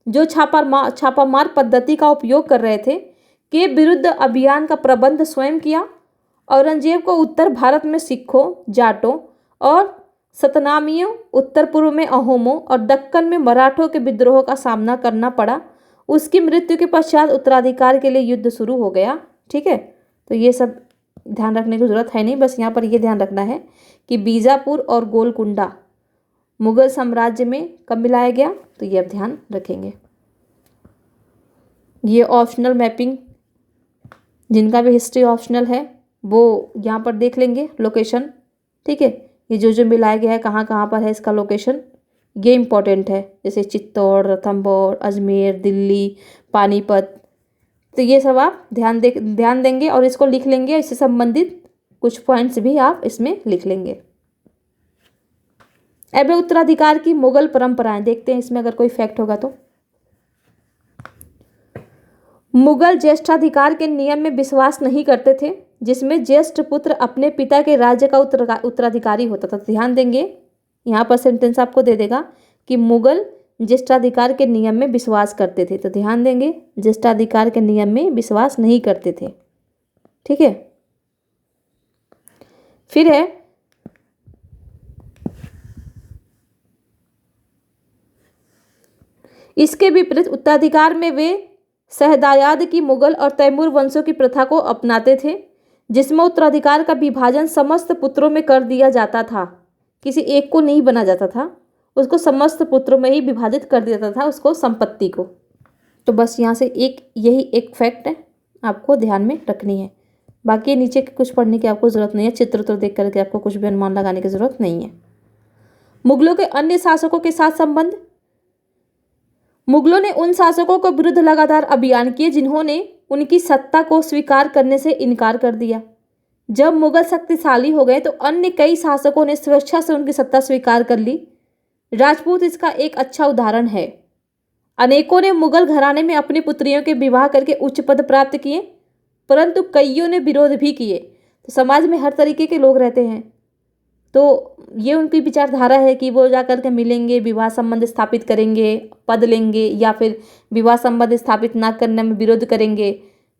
जो छापामार पद्धति का उपयोग कर रहे थे, के विरुद्ध अभियान का प्रबंध स्वयं किया। औरंगजेब को उत्तर भारत में सिखों, जाटों और सतनामियों, उत्तर पूर्व में अहोमों और दक्कन में मराठों के विद्रोह का सामना करना पड़ा। उसकी मृत्यु के पश्चात उत्तराधिकार के लिए युद्ध शुरू हो गया। ठीक है, तो ये सब ध्यान रखने की जरूरत है नहीं, बस यहाँ पर ये ध्यान रखना है कि बीजापुर और गोलकुंडा मुगल साम्राज्य में कब मिलाया गया, तो ये आप ध्यान रखेंगे। ये ऑप्शनल मैपिंग, जिनका भी हिस्ट्री ऑप्शनल है वो यहाँ पर देख लेंगे लोकेशन। ठीक है, ये जो मिलाया गया है कहाँ कहाँ पर है, इसका लोकेशन ये इंपॉर्टेंट है, जैसे चित्तौड़, रणथंभौर, अजमेर, दिल्ली, पानीपत। तो ये सब आप ध्यान देंगे और इसको लिख लेंगे। इससे संबंधित कुछ पॉइंट्स भी आप इसमें लिख लेंगे। अब उत्तराधिकार की मुगल परंपराएं देखते हैं, इसमें अगर कोई फैक्ट होगा तो। मुगल ज्येष्ठाधिकार के नियम में विश्वास नहीं करते थे, जिसमें ज्येष्ठ पुत्र अपने पिता के राज्य का उत्तराधिकारी होता था। ध्यान देंगे, यहाँ पर सेंटेंस आपको दे देगा कि मुगल ज्येष्ठाधिकार के नियम में विश्वास करते थे। तो ध्यान देंगे, ज्येष्ठाधिकार के नियम में विश्वास नहीं करते थे। ठीक है, फिर है इसके विपरीत उत्तराधिकार में वे शहदायाद की मुगल और तैमूर वंशों की प्रथा को अपनाते थे, जिसमें उत्तराधिकार का विभाजन समस्त पुत्रों में कर दिया जाता था, किसी एक को नहीं बना जाता था। उसको समस्त पुत्रों में ही विभाजित कर दिया जाता था, उसको संपत्ति को। तो बस यहाँ से यही एक फैक्ट है, आपको ध्यान में रखनी है। बाकी नीचे कुछ पढ़ने की आपको ज़रूरत नहीं है, चित्र तो देख करके आपको कुछ भी अनुमान लगाने की ज़रूरत नहीं है। मुगलों के अन्य शासकों के साथ संबंध। मुगलों ने उन शासकों के विरुद्ध लगातार अभियान किए जिन्होंने उनकी सत्ता को स्वीकार करने से इनकार कर दिया। जब मुगल शक्तिशाली हो गए तो अन्य कई शासकों ने स्वेच्छा से उनकी सत्ता स्वीकार कर ली। राजपूत इसका एक अच्छा उदाहरण है। अनेकों ने मुगल घराने में अपनी पुत्रियों के विवाह करके उच्च पद प्राप्त किए, परंतु कईयों ने विरोध भी किए। तो समाज में हर तरीके के लोग रहते हैं, तो ये उनकी विचारधारा है कि वो जाकर के मिलेंगे, विवाह संबंध स्थापित करेंगे, पद लेंगे, या फिर विवाह संबंध स्थापित ना करने में विरोध करेंगे।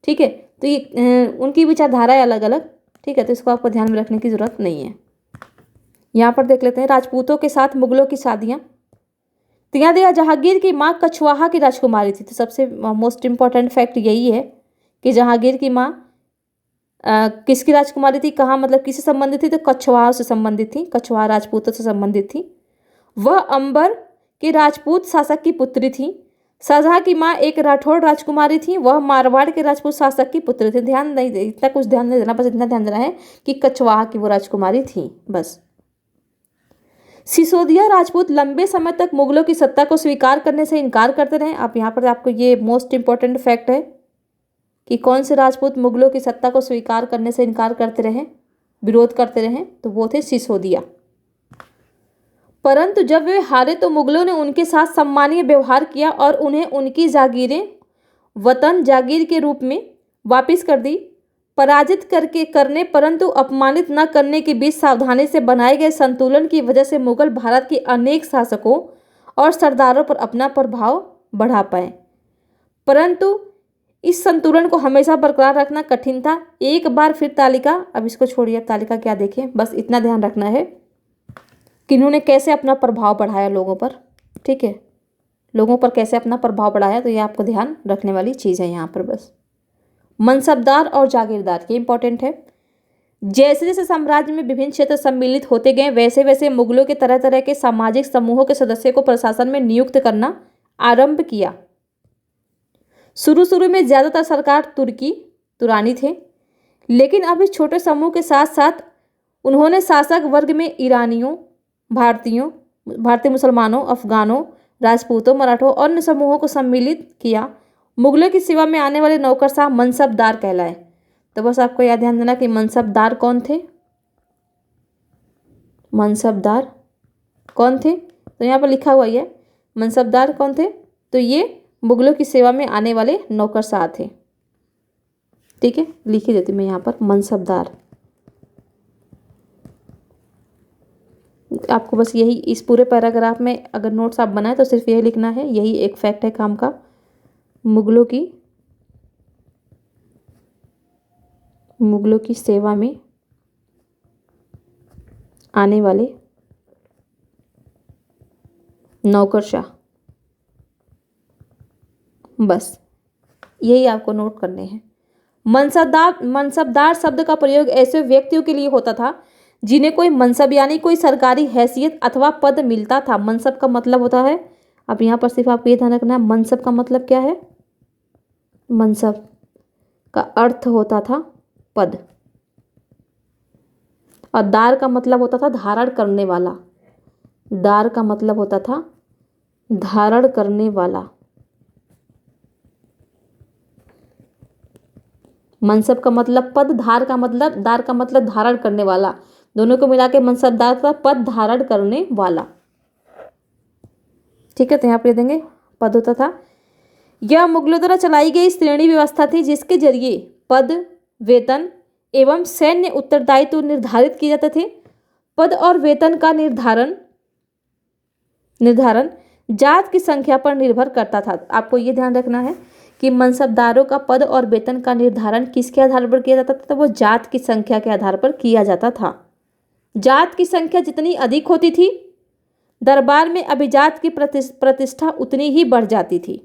ठीक है, तो ये उनकी विचारधारा है अलग अलग। ठीक है, तो इसको आपको ध्यान में रखने की ज़रूरत नहीं है। यहाँ पर देख लेते हैं राजपूतों के साथ मुगलों की शादियाँ। तो यहाँ देखा, जहांगीर की माँ कछवाहा की राजकुमारी थी। तो सबसे मोस्ट इम्पॉर्टेंट फैक्ट यही है कि जहांगीर की माँ किसकी राजकुमारी थी, कहाँ मतलब किससे संबंधित थी, तो कछवाहा से संबंधित थी, कछवाहा राजपूतों से संबंधित थी। वह अंबर के राजपूत शासक की पुत्री थी। शाहजहां की माँ एक राठौड़ राजकुमारी थी, वह मारवाड़ के राजपूत शासक की पुत्री थी। ध्यान नहीं दे, इतना कुछ ध्यान नहीं देना, बस इतना ध्यान देना है कि कछवाहा की वो राजकुमारी थी बस। सिसोदिया राजपूत लंबे समय तक मुगलों की सत्ता को स्वीकार करने से इनकार करते रहे। आप यहाँ पर आपको ये मोस्ट इंपॉर्टेंट फैक्ट है कि कौन से राजपूत मुगलों की सत्ता को स्वीकार करने से इनकार करते रहे, विरोध करते रहे, तो वो थे सिसोदिया। परंतु जब वे हारे तो मुगलों ने उनके साथ सम्मानीय व्यवहार किया और उन्हें उनकी जागीरें वतन जागीर के रूप में वापस कर दी। पराजित करने परंतु अपमानित न करने के बीच सावधानी से बनाए गए संतुलन की वजह से मुगल भारत के अनेक शासकों और सरदारों पर अपना प्रभाव बढ़ा पाए। परंतु इस संतुलन को हमेशा बरकरार रखना कठिन था। एक बार फिर तालिका, अब इसको छोड़िए, अब तालिका क्या देखें, बस इतना ध्यान रखना है कि इन्होंने कैसे अपना प्रभाव बढ़ाया लोगों पर। ठीक है, लोगों पर कैसे अपना प्रभाव बढ़ाया, तो ये आपको ध्यान रखने वाली चीज़ है यहाँ पर बस। मनसबदार और जागीरदार, ये इंपॉर्टेंट है। जैसे जैसे साम्राज्य में विभिन्न क्षेत्र सम्मिलित होते गए वैसे वैसे मुगलों के तरह तरह के सामाजिक समूहों के सदस्यों को प्रशासन में नियुक्त करना आरंभ किया। शुरू में ज़्यादातर सरकार तुरानी थे, लेकिन अब इस छोटे समूह के साथ साथ उन्होंने शासक वर्ग में ईरानियों, भारतीय मुसलमानों, अफगानों, राजपूतों, मराठों और अन्य समूहों को सम्मिलित किया। मुगलों की सेवा में आने वाले नौकरशाह मनसबदार कहलाए। तो बस आपको याद ध्यान देना कि मनसबदार कौन थे, मनसबदार कौन थे, तो यहाँ पर लिखा हुआ है मनसबदार कौन थे, तो ये मुगलों की सेवा में आने वाले नौकरशाह थे। ठीक है, लिख ही देती मैं यहाँ पर मनसबदार। आपको बस यही, इस पूरे पैराग्राफ में अगर नोट्स आप बनाए तो सिर्फ यही लिखना है, यही एक फैक्ट है काम का। मुगलों की सेवा में आने वाले नौकरशाह, बस यही आपको नोट करने हैं। मनसबदार शब्द का प्रयोग ऐसे व्यक्तियों के लिए होता था जिन्हें कोई मनसब यानी कोई सरकारी हैसियत अथवा पद मिलता था। मनसब का मतलब होता है, अब यहाँ पर सिर्फ आपको ये ध्यान रखना है, मनसब का मतलब क्या है, मनसब का अर्थ होता था पद, और दार का मतलब होता था धारण करने वाला। दार का मतलब होता था धारण करने वाला। मनसब का मतलब पद, दार का मतलब धारण करने वाला, दोनों को मिला के मनसबदार का पद धारण करने वाला। ठीक है, तो यहाँ पे देंगे पद होता था। यह मुगलों द्वारा चलाई गई श्रेणी व्यवस्था थी जिसके जरिए पद, वेतन एवं सैन्य उत्तरदायित्व निर्धारित किए जाते थे। पद और वेतन का निर्धारण जात की संख्या पर निर्भर करता था। आपको ये ध्यान रखना है कि मनसबदारों का पद और वेतन का निर्धारण किसके आधार पर किया जाता था, तो वो जात की संख्या के आधार पर किया जाता था। जात की संख्या जितनी अधिक होती थी, दरबार में अभिजात की प्रतिष्ठा उतनी ही बढ़ जाती थी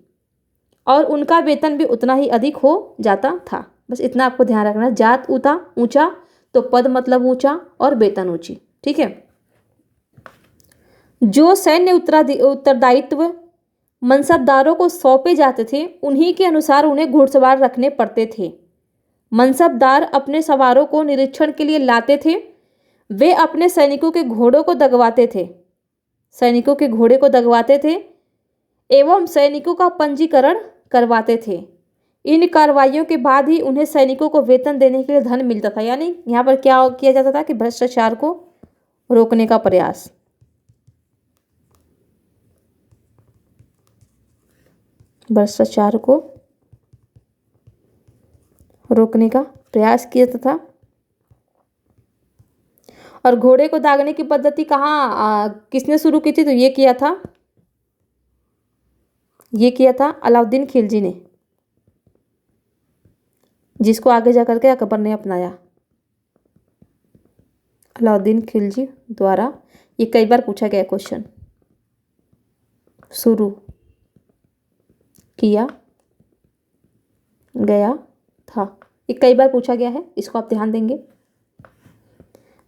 और उनका वेतन भी उतना ही अधिक हो जाता था। बस इतना आपको ध्यान रखना है। जात ऊंचा तो पद मतलब ऊंचा और वेतन ऊंची। ठीक है, जो सैन्य उत्तरदायित्व मनसबदारों को सौंपे जाते थे उन्हीं के अनुसार उन्हें घुड़सवार रखने पड़ते थे। मनसबदार अपने सवारों को निरीक्षण के लिए लाते थे। वे अपने सैनिकों के घोड़ों को दगवाते थे, सैनिकों के घोड़े को दगवाते थे एवं सैनिकों का पंजीकरण करवाते थे। इन कार्रवाइयों के बाद ही उन्हें सैनिकों को वेतन देने के लिए धन मिलता था। यानी यहाँ पर क्या किया जाता था कि भ्रष्टाचार को रोकने का प्रयास, भ्रष्टाचार को रोकने का प्रयास किया जाता था। और घोड़े को दागने की पद्धति किसने शुरू की थी? तो ये किया था अलाउद्दीन खिलजी ने, जिसको आगे जाकर के अकबर ने अपनाया। अलाउद्दीन खिलजी द्वारा ये कई बार पूछा गया क्वेश्चन, शुरू किया गया था, ये कई बार पूछा गया है, इसको आप ध्यान देंगे।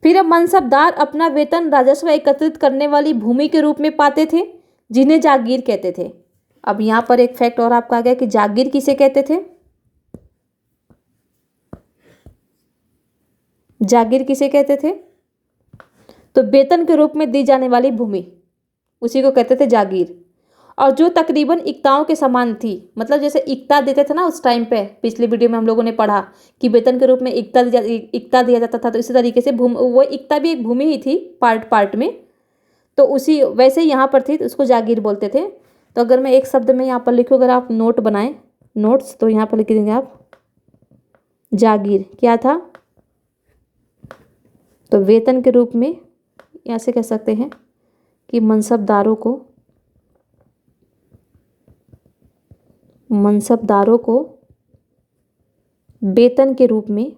फिर अब मनसबदार अपना वेतन राजस्व एकत्रित करने वाली भूमि के रूप में पाते थे, जिन्हें जागीर कहते थे। अब यहाँ पर एक फैक्ट और आपका आ गया कि जागीर किसे कहते थे? जागीर किसे कहते थे? तो वेतन के रूप में दी जाने वाली भूमि, उसी को कहते थे जागीर। और जो तकरीबन इक्ताओं के समान थी, मतलब जैसे इक्ता देते थे ना उस टाइम पे, पिछले वीडियो में हम लोगों ने पढ़ा कि वेतन के रूप में इक्ता दिया जाता था। तो इसी तरीके से वो इक्ता भी एक भूमि ही थी पार्ट में, तो उसी वैसे ही यहाँ पर थी, तो उसको जागीर बोलते थे। तो अगर मैं एक शब्द में यहाँ पर लिखूँ, अगर आप नोट बनाएं नोट्स, तो यहाँ पर लिख देंगे आप जागीर क्या था? तो वेतन के रूप में ऐसे कह सकते हैं कि मनसबदारों को वेतन के रूप में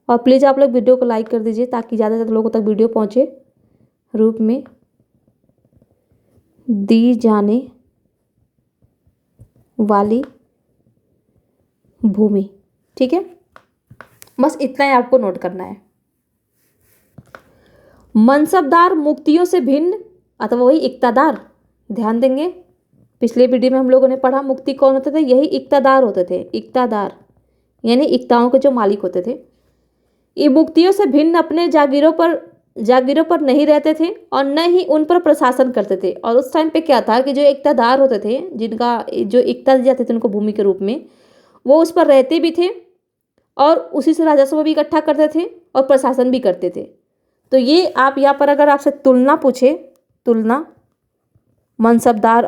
और प्लीज़ आप लोग वीडियो को लाइक कर दीजिए ताकि ज़्यादा से ज़्यादा लोगों तक वीडियो पहुँचे, रूप में दी जाने वाली भूमि। ठीक है, बस इतना ही आपको नोट करना है। मनसबदार मुक्तियों से भिन्न अथवा वही इक्तादार, ध्यान देंगे पिछले वीडियो में हम लोगों ने पढ़ा मुक्ति कौन होते थे? यही इक्तादार होते थे। इक्तादार यानी इक्ताओं के जो मालिक होते थे। ये मुक्तियों से भिन्न अपने जागीरों पर नहीं रहते थे और न ही उन पर प्रशासन करते थे। और उस टाइम पे क्या था कि जो इक्तादार होते थे, जिनका जो इक्ता दी जाती थी उनको भूमि के रूप में, वो उस पर रहते भी थे और उसी से राजस्व भी इकट्ठा करते थे और प्रशासन भी करते थे। तो ये आप यहाँ पर अगर आपसे तुलना पूछे, तुलना मनसबदार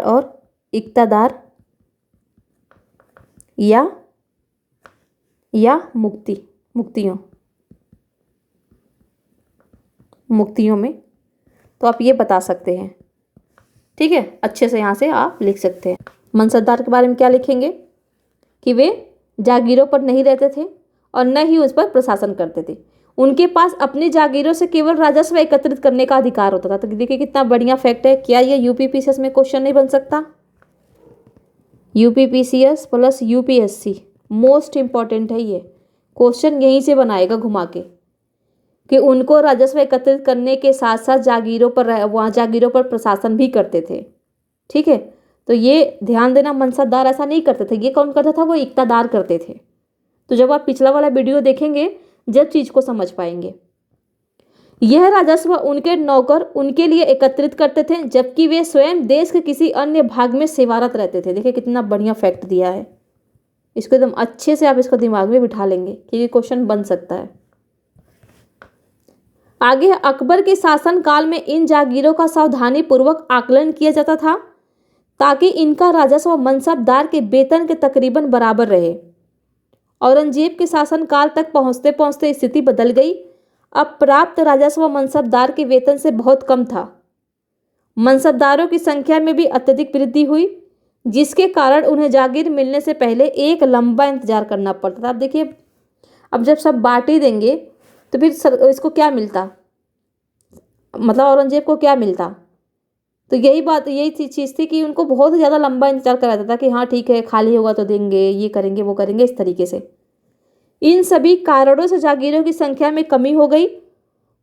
और इक्तादार या मुक्तियों में, तो आप ये बता सकते हैं। ठीक है, अच्छे से यहाँ से आप लिख सकते हैं। मनसबदार के बारे में क्या लिखेंगे कि वे जागीरों पर नहीं रहते थे और न ही उस पर प्रशासन करते थे। उनके पास अपनी जागीरों से केवल राजस्व एकत्रित करने का अधिकार होता था। तो देखिए कितना बढ़िया फैक्ट है। क्या ये यूपीपीसीएस में क्वेश्चन नहीं बन सकता? UPPCS plus UPSC most important है ये क्वेश्चन, यहीं से बनाएगा घुमा के कि उनको राजस्व एकत्रित करने के साथ साथ जागीरों पर प्रशासन भी करते थे। ठीक है, तो ये ध्यान देना, मनसबदार ऐसा नहीं करते थे। ये कौन करता था? वो इक्तादार करते थे। तो जब आप पिछला वाला वीडियो देखेंगे जब चीज को समझ पाएंगे। यह राजस्व उनके नौकर उनके लिए एकत्रित करते थे, जबकि वे स्वयं देश के किसी अन्य भाग में सेवारत रहते थे। देखिए कितना बढ़िया फैक्ट दिया है। इसको एकदम अच्छे से आप इसको दिमाग में बिठा लेंगे कि ये क्वेश्चन बन सकता है। आगे अकबर के शासन काल में इन जागीरों का सावधानी पूर्वक आकलन किया जाता था ताकि इनका राजस्व मनसबदार के वेतन के तकरीबन बराबर रहे। औरंगजेब के शासन काल तक पहुंचते पहुंचते स्थिति बदल गई। अब प्राप्त राजस्व मनसबदार के वेतन से बहुत कम था। मनसबदारों की संख्या में भी अत्यधिक वृद्धि हुई, जिसके कारण उन्हें जागीर मिलने से पहले एक लंबा इंतजार करना पड़ता था। अब देखिए, अब जब सब बांट ही देंगे तो फिर इसको क्या मिलता, मतलब औरंगजेब को क्या मिलता? तो यही चीज़ थी कि उनको बहुत ज़्यादा लंबा इंतजार कराता था कि हाँ ठीक है, खाली होगा तो देंगे, ये करेंगे वो करेंगे, इस तरीके से। इन सभी कारणों से जागीरों की संख्या में कमी हो गई।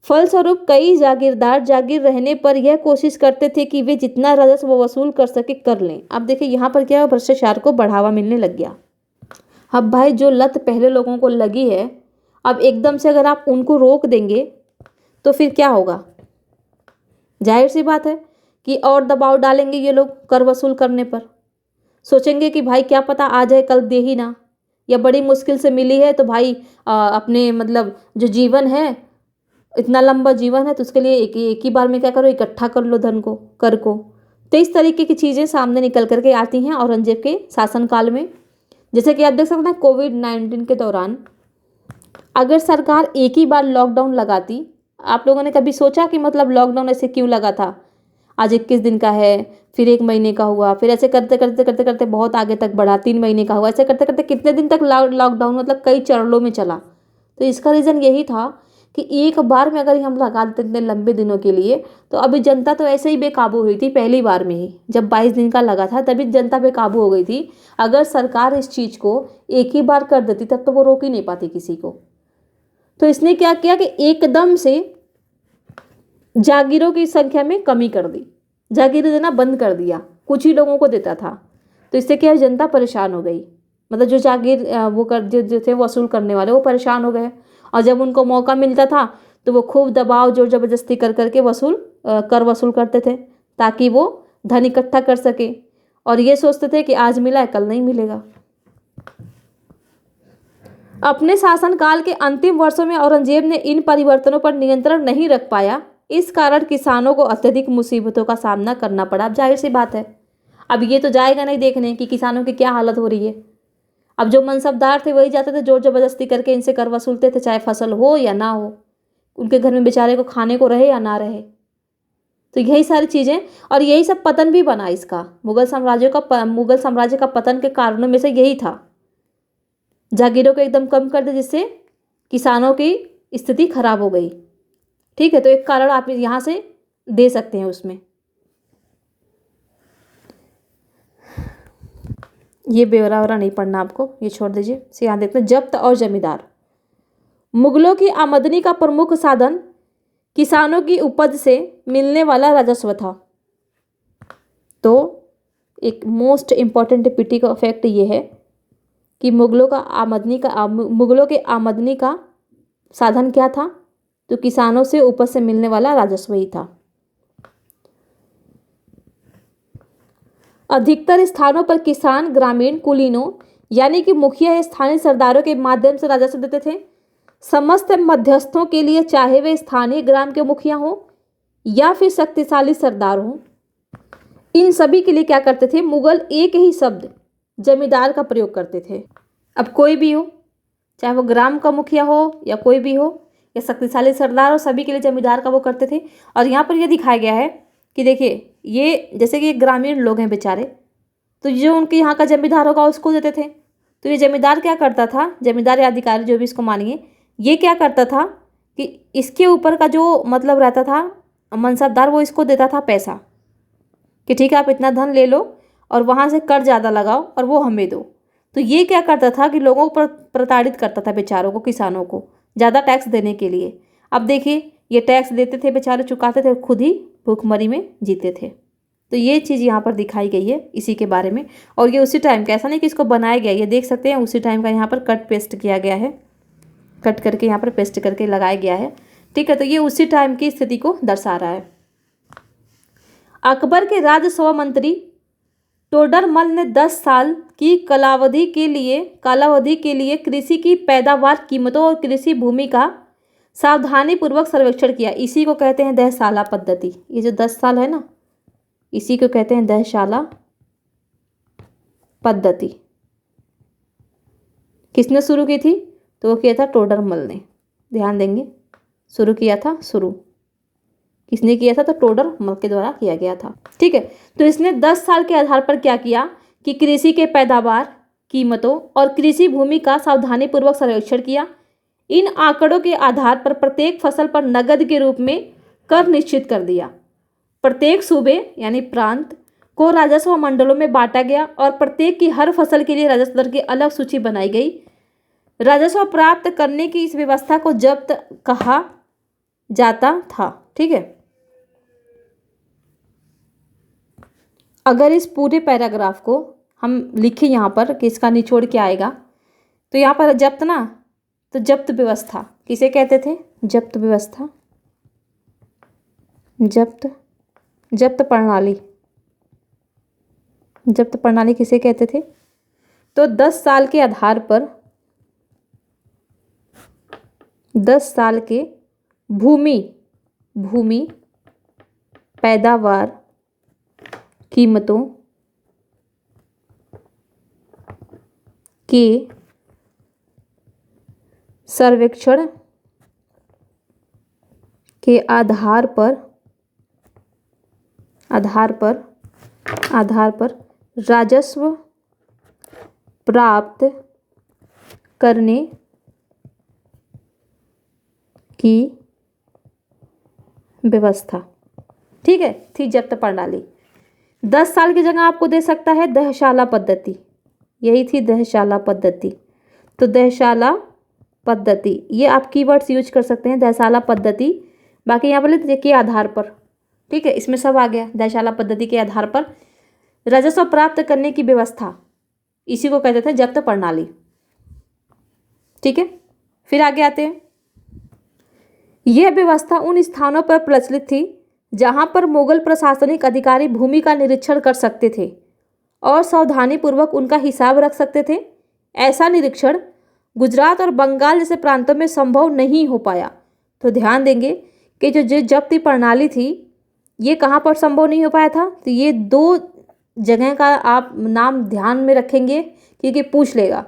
फलस्वरूप कई जागीरदार जागीर रहने पर यह कोशिश करते थे कि वे जितना राजस्व वसूल कर सके कर लें। अब देखिए यहाँ पर क्या, भ्रष्टाचार को बढ़ावा मिलने लग गया। अब भाई जो लत पहले लोगों को लगी है, अब एकदम से अगर आप उनको रोक देंगे तो फिर क्या होगा? जाहिर सी बात है कि और दबाव डालेंगे ये लोग कर वसूल करने पर। सोचेंगे कि भाई क्या पता आ जाए कल दे ही ना, या बड़ी मुश्किल से मिली है तो भाई अपने मतलब जो जीवन है, इतना लंबा जीवन है तो उसके लिए एक ही बार में क्या करो, इकट्ठा कर लो धन को, कर को। तो इस तरीके की चीज़ें सामने निकल करके आती हैं औरंगजेब के शासनकाल में। जैसे कि आप देख सकते हैं कोविड-19 के दौरान अगर सरकार एक ही बार लॉकडाउन लगाती, आप लोगों ने कभी सोचा कि मतलब लॉकडाउन ऐसे क्यों लगा था? आज 21 दिन का है, फिर 1 महीने का हुआ, फिर ऐसे करते करते करते करते बहुत आगे तक बढ़ा, 3 महीने का हुआ, ऐसे करते करते कितने दिन तक लॉकडाउन मतलब कई चरणों में चला। तो इसका रीज़न यही था कि एक बार में अगर हम लगा देते इतने लंबे दिनों के लिए, तो अभी जनता तो ऐसे ही बेकाबू हुई थी पहली बार में ही। जब 22 दिन का लगा था तभी जनता बेकाबू हो गई थी। अगर सरकार इस चीज़ को एक ही बार कर देती तब तो वो रोक ही नहीं पाती किसी को। तो इसने क्या किया कि एकदम से जागीरों की संख्या में कमी कर दी, जागीर देना बंद कर दिया, कुछ ही लोगों को देता था। तो इससे क्या, जनता परेशान हो गई, मतलब जो जागीर वो कर जो थे वसूल करने वाले वो परेशान हो गए। और जब उनको मौका मिलता था तो वो खूब दबाव जोर जबरदस्ती कर करके कर वसूल करते थे ताकि वो धन इकट्ठा कर सके, और ये सोचते थे कि आज मिला है कल नहीं मिलेगा। अपने शासनकाल के अंतिम वर्षों में औरंगजेब ने इन परिवर्तनों पर नियंत्रण नहीं रख पाया। इस कारण किसानों को अत्यधिक मुसीबतों का सामना करना पड़ा। अब जाहिर सी बात है, अब ये तो जाएगा नहीं देखने कि किसानों की क्या हालत हो रही है। अब जो मनसबदार थे वही जाते थे जोर जबरदस्ती करके इनसे कर वसूलते थे, चाहे फसल हो या ना हो, उनके घर में बेचारे को खाने को रहे या ना रहे। तो यही सारी चीज़ें, और यही सब पतन भी बना इसका, मुगल साम्राज्य का पतन के कारणों में से यही था। जागीरों को एकदम कम कर दे जिससे किसानों की स्थिति खराब हो गई। ठीक है, तो एक कारण आप यहाँ से दे सकते हैं उसमें। ये ब्यौरा वरा नहीं पढ़ना आपको, ये छोड़ दीजिए। यहाँ देखते हैं जब्त और जमींदार। मुगलों की आमदनी का प्रमुख साधन किसानों की उपज से मिलने वाला राजस्व था। तो एक मोस्ट इम्पॉर्टेंट पीटी का फैक्ट ये है कि मुगलों के आमदनी का साधन क्या था? तो किसानों से उपज से मिलने वाला राजस्व ही था। अधिकतर स्थानों पर किसान ग्रामीण कुलीनों यानी कि मुखिया या स्थानीय सरदारों के माध्यम से राजस्व देते थे। समस्त मध्यस्थों के लिए, चाहे वे स्थानीय ग्राम के मुखिया हों या फिर शक्तिशाली सरदार हों, इन सभी के लिए क्या करते थे, मुगल एक ही शब्द जमींदार का प्रयोग करते थे। अब कोई भी हो, चाहे वो ग्राम का मुखिया हो या कोई भी हो या शक्तिशाली सरदार हो, सभी के लिए जमींदार का वो करते थे। और यहाँ पर यह दिखाया गया है कि देखिए, ये जैसे कि ग्रामीण लोग हैं बेचारे, तो जो उनके यहाँ का जमींदार होगा उसको देते थे। तो ये जमींदार क्या करता था, जमींदार या अधिकारी जो भी इसको मानिए, ये क्या करता था कि इसके ऊपर का जो मतलब रहता था मनसबदार, वो इसको देता था पैसा कि ठीक है आप इतना धन ले लो और वहाँ से कर ज़्यादा लगाओ और वो हमें दो। तो ये क्या करता था कि लोगों पर प्रताड़ित करता था बेचारों को, किसानों को ज़्यादा टैक्स देने के लिए। अब देखिए, ये टैक्स देते थे बेचारे, चुकाते थे, खुद ही भूखमरी में जीते थे। तो ये चीज़ यहाँ पर दिखाई गई है इसी के बारे में। और ये उसी टाइम का, ऐसा नहीं कि इसको बनाया गया, ये देख सकते हैं उसी टाइम का यहाँ पर कट पेस्ट किया गया है, कट करके यहाँ पर पेस्ट करके लगाया गया है। ठीक है, तो ये उसी टाइम की स्थिति को दर्शा रहा है। अकबर के राजस्व मंत्री टोडरमल ने 10 साल की कालावधि के लिए कृषि की पैदावार, कीमतों और कृषि भूमि का सावधानी पूर्वक सर्वेक्षण किया। इसी को कहते हैं दहशाला पद्धति। ये जो 10 साल है ना, इसी को कहते हैं दहशाला पद्धति। किसने शुरू की थी? तो वो किया था टोडरमल ने। ध्यान देंगे, शुरू किया था, किसने किया था? तो टोडरमल के द्वारा किया गया था। ठीक है, तो इसने 10 साल के आधार पर क्या किया कि कृषि के पैदावार, कीमतों और कृषि भूमि का सावधानीपूर्वक सर्वेक्षण किया। इन आंकड़ों के आधार पर प्रत्येक फसल पर नगद के रूप में कर निश्चित कर दिया। प्रत्येक सूबे यानी प्रांत को राजस्व मंडलों में बांटा गया और प्रत्येक की हर फसल के लिए राजस्व दर की अलग सूची बनाई गई। राजस्व प्राप्त करने की इस व्यवस्था को जब्त कहा जाता था। ठीक है, अगर इस पूरे पैराग्राफ को हम लिखें यहाँ पर कि इसका निचोड़ क्या आएगा, तो यहाँ पर जब्त ना, तो जब्त व्यवस्था किसे कहते थे? जब्त व्यवस्था, जब्त प्रणाली, जब्त प्रणाली किसे कहते थे? तो 10 साल के आधार पर 10 साल के भूमि पैदावार कीमतों के सर्वेक्षण के आधार पर राजस्व प्राप्त करने की व्यवस्था। ठीक है, थी जब्त प्रणाली। 10 साल की जगह आपको दे सकता है दहशाला पद्धति, यही थी दहशाला पद्धति। तो दहशाला पद्धति, ये आप कीवर्ड्स यूज कर सकते हैं, दहशाला पद्धति। बाकी यहाँ पर के आधार पर, ठीक है, इसमें सब आ गया। दहशाला पद्धति के आधार पर राजस्व प्राप्त करने की व्यवस्था, इसी को कहते थे जब्त प्रणाली। ठीक है, फिर आगे आते हैं। यह व्यवस्था उन स्थानों पर प्रचलित थी जहां पर मुगल प्रशासनिक अधिकारी भूमि का निरीक्षण कर सकते थे और सावधानीपूर्वक उनका हिसाब रख सकते थे। ऐसा निरीक्षण गुजरात और बंगाल जैसे प्रांतों में संभव नहीं हो पाया। तो ध्यान देंगे कि जो जब्ती प्रणाली थी, ये कहाँ पर संभव नहीं हो पाया था? तो ये 2 जगह का आप नाम ध्यान में रखेंगे, क्योंकि पूछ लेगा।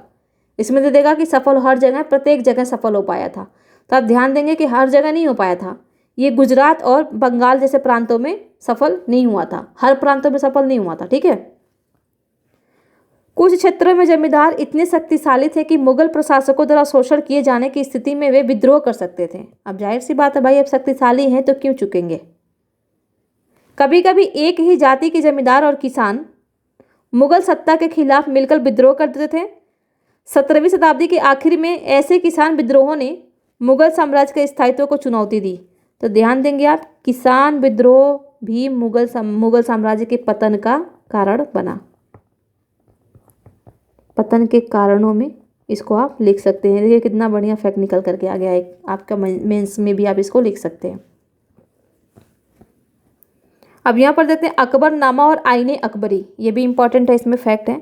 इसमें दे देगा कि सफल हर जगह, प्रत्येक जगह सफल हो पाया था। तो आप ध्यान देंगे कि हर जगह नहीं हो पाया था, ये गुजरात और बंगाल जैसे प्रांतों में सफल नहीं हुआ था, हर प्रांतों में सफल नहीं हुआ था। ठीक है, कुछ क्षेत्रों में जमींदार इतने शक्तिशाली थे कि मुगल प्रशासकों द्वारा शोषण किए जाने की स्थिति में वे विद्रोह कर सकते थे। अब जाहिर सी बात है भाई, अब शक्तिशाली हैं तो क्यों चुकेंगे। कभी कभी एक ही जाति के जमींदार और किसान मुगल सत्ता के खिलाफ मिलकर विद्रोह कर देते थे। 17वीं शताब्दी के आखिर में ऐसे किसान विद्रोहों ने मुगल साम्राज्य के स्थायित्व को चुनौती दी। तो ध्यान देंगे आप, किसान विद्रोह भी मुगल साम्राज्य के पतन का कारण बना। पतन के कारणों में इसको आप लिख सकते हैं। देखिए कितना बढ़िया फैक्ट निकल करके आ गया है, आपका मेंस में भी आप इसको लिख सकते हैं। अब यहाँ पर देखते हैं अकबरनामा और आईने अकबरी, ये भी इंपॉर्टेंट है, इसमें फैक्ट है।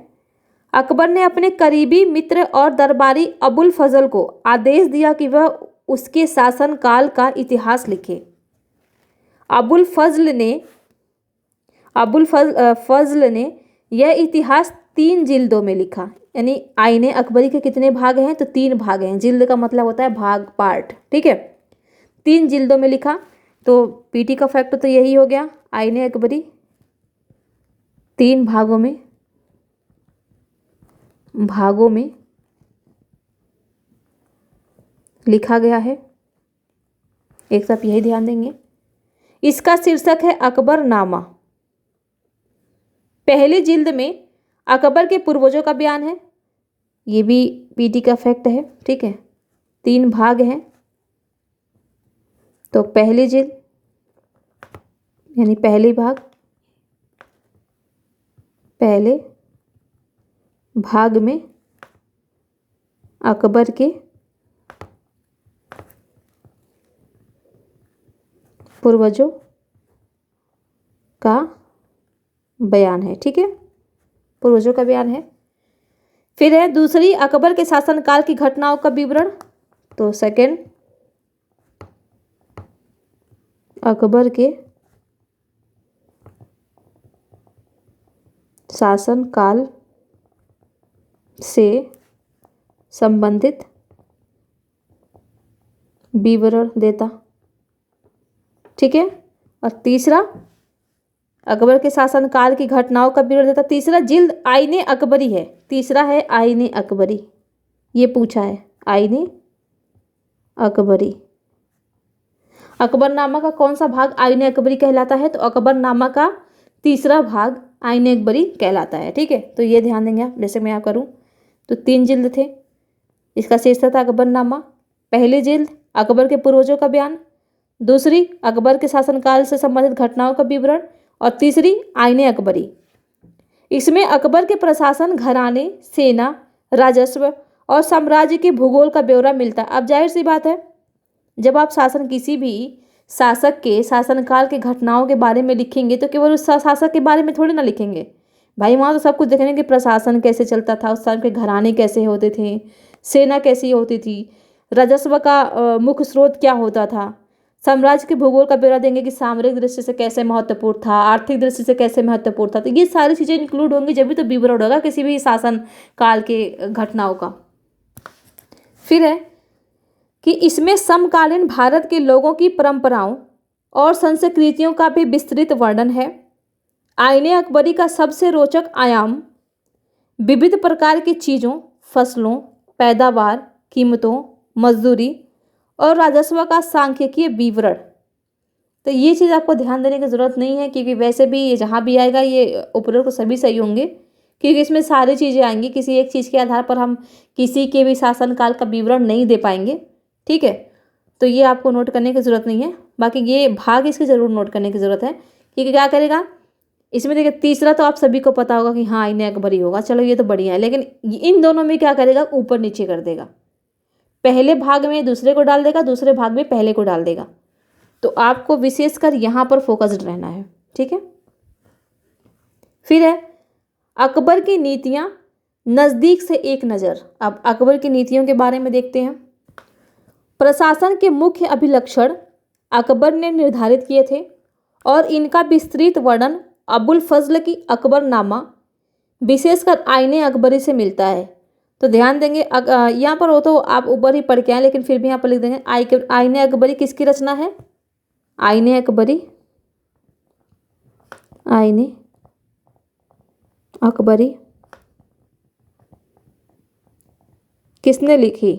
अकबर ने अपने करीबी मित्र और दरबारी अबुल फजल को आदेश दिया कि वह उसके शासनकाल का इतिहास लिखे। अबुल फजल ने यह इतिहास 3 जिल्दों में लिखा। यानी आईने अकबरी के कितने भाग हैं? तो 3 भाग हैं। जिल्द का मतलब होता है भाग, पार्ट। ठीक है, 3 जिल्दों में लिखा। तो पीटी का फैक्ट तो यही हो गया, आईने अकबरी 3 भागों में लिखा गया है। एक साथ यही ध्यान देंगे। इसका शीर्षक है अकबरनामा। पहली जिल्द में अकबर के पूर्वजों का बयान है, ये भी पीटी का फैक्ट है। ठीक है, 3 भाग हैं। तो पहली जिल्द यानी पहले भाग में अकबर के पूर्वजों का बयान है। ठीक है, पूर्वजों का बयान है। फिर है दूसरी, अकबर के शासनकाल की घटनाओं का विवरण। तो सेकंड, अकबर के शासनकाल से संबंधित विवरण देता। ठीक है, और तीसरा, अकबर के शासनकाल की घटनाओं का विवरण देता। तीसरा जिल्द आईने अकबरी है। तीसरा है आईने अकबरी, ये पूछा है, आईने अकबरी। अकबरनामा का कौन सा भाग आईने अकबरी कहलाता है? तो अकबरनामा का तीसरा भाग आईने अकबरी कहलाता है। ठीक है, तो ये ध्यान देंगे आप। जैसे मैं यहाँ करूँ तो 3 जिल्द थे, इसका शीर्षक था अकबरनामा। पहली जिल्द अकबर के पूर्वजों का बयान, दूसरी अकबर के शासनकाल से संबंधित घटनाओं का विवरण और तीसरी आईने अकबरी। इसमें अकबर के प्रशासन, घराने, सेना, राजस्व और साम्राज्य के भूगोल का ब्यौरा मिलता है। अब जाहिर सी बात है, जब आप शासन किसी भी शासक के शासनकाल के घटनाओं के बारे में लिखेंगे तो केवल उस शासक के बारे में थोड़ी ना लिखेंगे भाई, वहाँ तो सब कुछ देखेंगे कि प्रशासन कैसे चलता था, उस टाइम के घराने कैसे होते थे, सेना कैसी होती थी, राजस्व का मुख्य स्रोत क्या होता था, साम्राज्य के भूगोल का ब्यौरा देंगे कि सामरिक दृष्टि से कैसे महत्वपूर्ण था, आर्थिक दृष्टि से कैसे महत्वपूर्ण था। तो ये सारी चीज़ें इंक्लूड होंगी जब भी तो विवरण होगा किसी भी शासन काल के घटनाओं का। फिर है कि इसमें समकालीन भारत के लोगों की परंपराओं और संस्कृतियों का भी विस्तृत वर्णन है। आईने अकबरी का सबसे रोचक आयाम विविध प्रकार की चीज़ों, फसलों, पैदावार, कीमतों, मजदूरी और राजस्व का सांख्यिकीय विवरण। तो ये चीज़ आपको ध्यान देने की ज़रूरत नहीं है, क्योंकि वैसे भी ये जहाँ भी आएगा ये उपरोक्त सभी सही होंगे, क्योंकि इसमें सारी चीज़ें आएंगी। किसी एक चीज़ के आधार पर हम किसी के भी शासनकाल का विवरण नहीं दे पाएंगे, ठीक है। तो ये आपको नोट करने की ज़रूरत नहीं है। बाकी ये भाग इसकी ज़रूर नोट करने की ज़रूरत है, क्योंकि क्या करेगा इसमें। देखिए, तीसरा तो आप सभी को पता होगा कि हाँ आईने अकबरी होगा, चलो ये तो बढ़िया है। लेकिन इन दोनों में क्या करेगा, ऊपर नीचे कर देगा। पहले भाग में दूसरे को डाल देगा, दूसरे भाग में पहले को डाल देगा। तो आपको विशेषकर यहाँ पर फोकस्ड रहना है, ठीक है। फिर है अकबर की नीतियाँ, नज़दीक से एक नज़र। अब अकबर की नीतियों के बारे में देखते हैं। प्रशासन के मुख्य अभिलक्षण अकबर ने निर्धारित किए थे और इनका विस्तृत वर्णन अबुल फजल की अकबरनामा, विशेषकर आईने अकबरी से मिलता है। तो ध्यान देंगे, यहाँ पर हो तो आप ऊपर ही पढ़ के आए, लेकिन फिर भी यहाँ पर लिख देंगे आईने अकबरी किसकी रचना है। आईने अकबरी, आईने अकबरी किसने लिखी,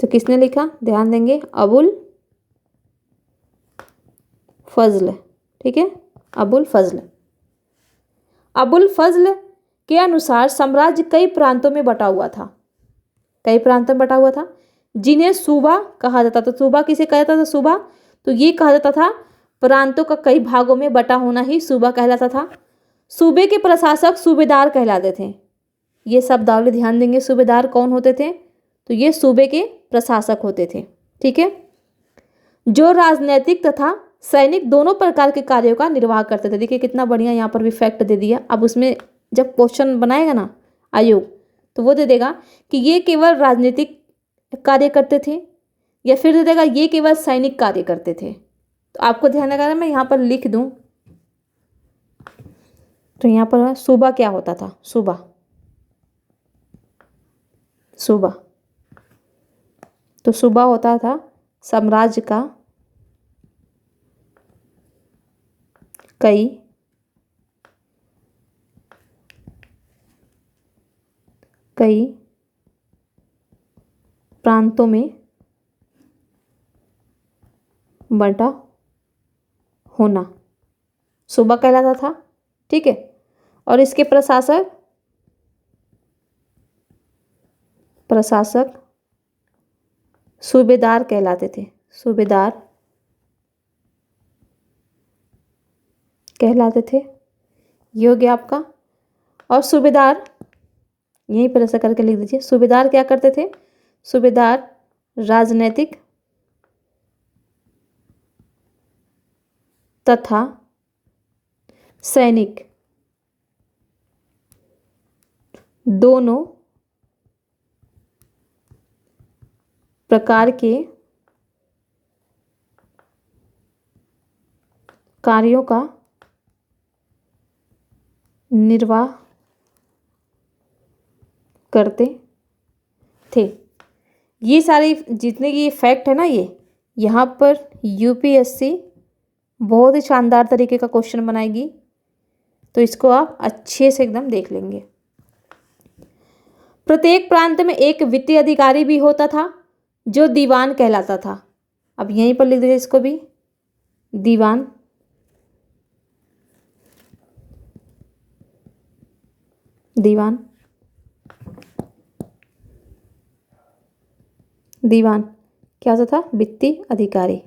तो किसने लिखा, ध्यान देंगे अबुल फजल, ठीक है, अबुल फजल। अबुल फजल के अनुसार साम्राज्य कई प्रांतों में बटा हुआ था, कई प्रांतों में बटा हुआ था, जिन्हें सूबा कहा जाता था। सूबा किसे कहा जाता था, सूबा, तो ये कहा जाता था प्रांतों का कई भागों में बटा होना ही सूबा कहलाता था। सूबे के प्रशासक सूबेदार कहलाते थे। ये शब्दावली ध्यान देंगे, सूबेदार कौन होते थे, तो ये सूबे के प्रशासक होते थे, ठीक है, जो राजनैतिक तथा सैनिक दोनों प्रकार के कार्यों का निर्वाह करते थे। देखिए कितना बढ़िया यहाँ पर भी फैक्ट दे दिया। अब उसमें जब क्वेश्चन बनाएगा ना आयोग, तो वो दे देगा कि ये केवल राजनीतिक कार्य करते थे, या फिर दे देगा ये केवल सैनिक कार्य करते थे। तो आपको ध्यान रखना, मैं यहाँ पर लिख दूँ तो यहाँ पर सूबा क्या होता था, सूबा, सूबा, तो सूबा होता था साम्राज्य का कई प्रांतों में बंटा होना सूबा कहलाता था, ठीक है। और इसके प्रशासक सूबेदार कहलाते थे, सूबेदार कहलाते थे, ये हो गया आपका। और सूबेदार यहीं पर ऐसा करके लिख दीजिए। सूबेदार क्या करते थे, सूबेदार राजनैतिक तथा सैनिक दोनों प्रकार के कार्यों का निर्वाह करते थे। ये सारे जितने ये फैक्ट है ना, ये यहाँ पर यूपीएससी बहुत ही शानदार तरीके का क्वेश्चन बनाएगी, तो इसको आप अच्छे से एकदम देख लेंगे। प्रत्येक प्रांत में एक वित्तीय अधिकारी भी होता था जो दीवान कहलाता था। अब यहीं पर लिख दीजिए इसको भी, दीवान। दीवान दीवान क्या होता था? वित्तीय अधिकारी।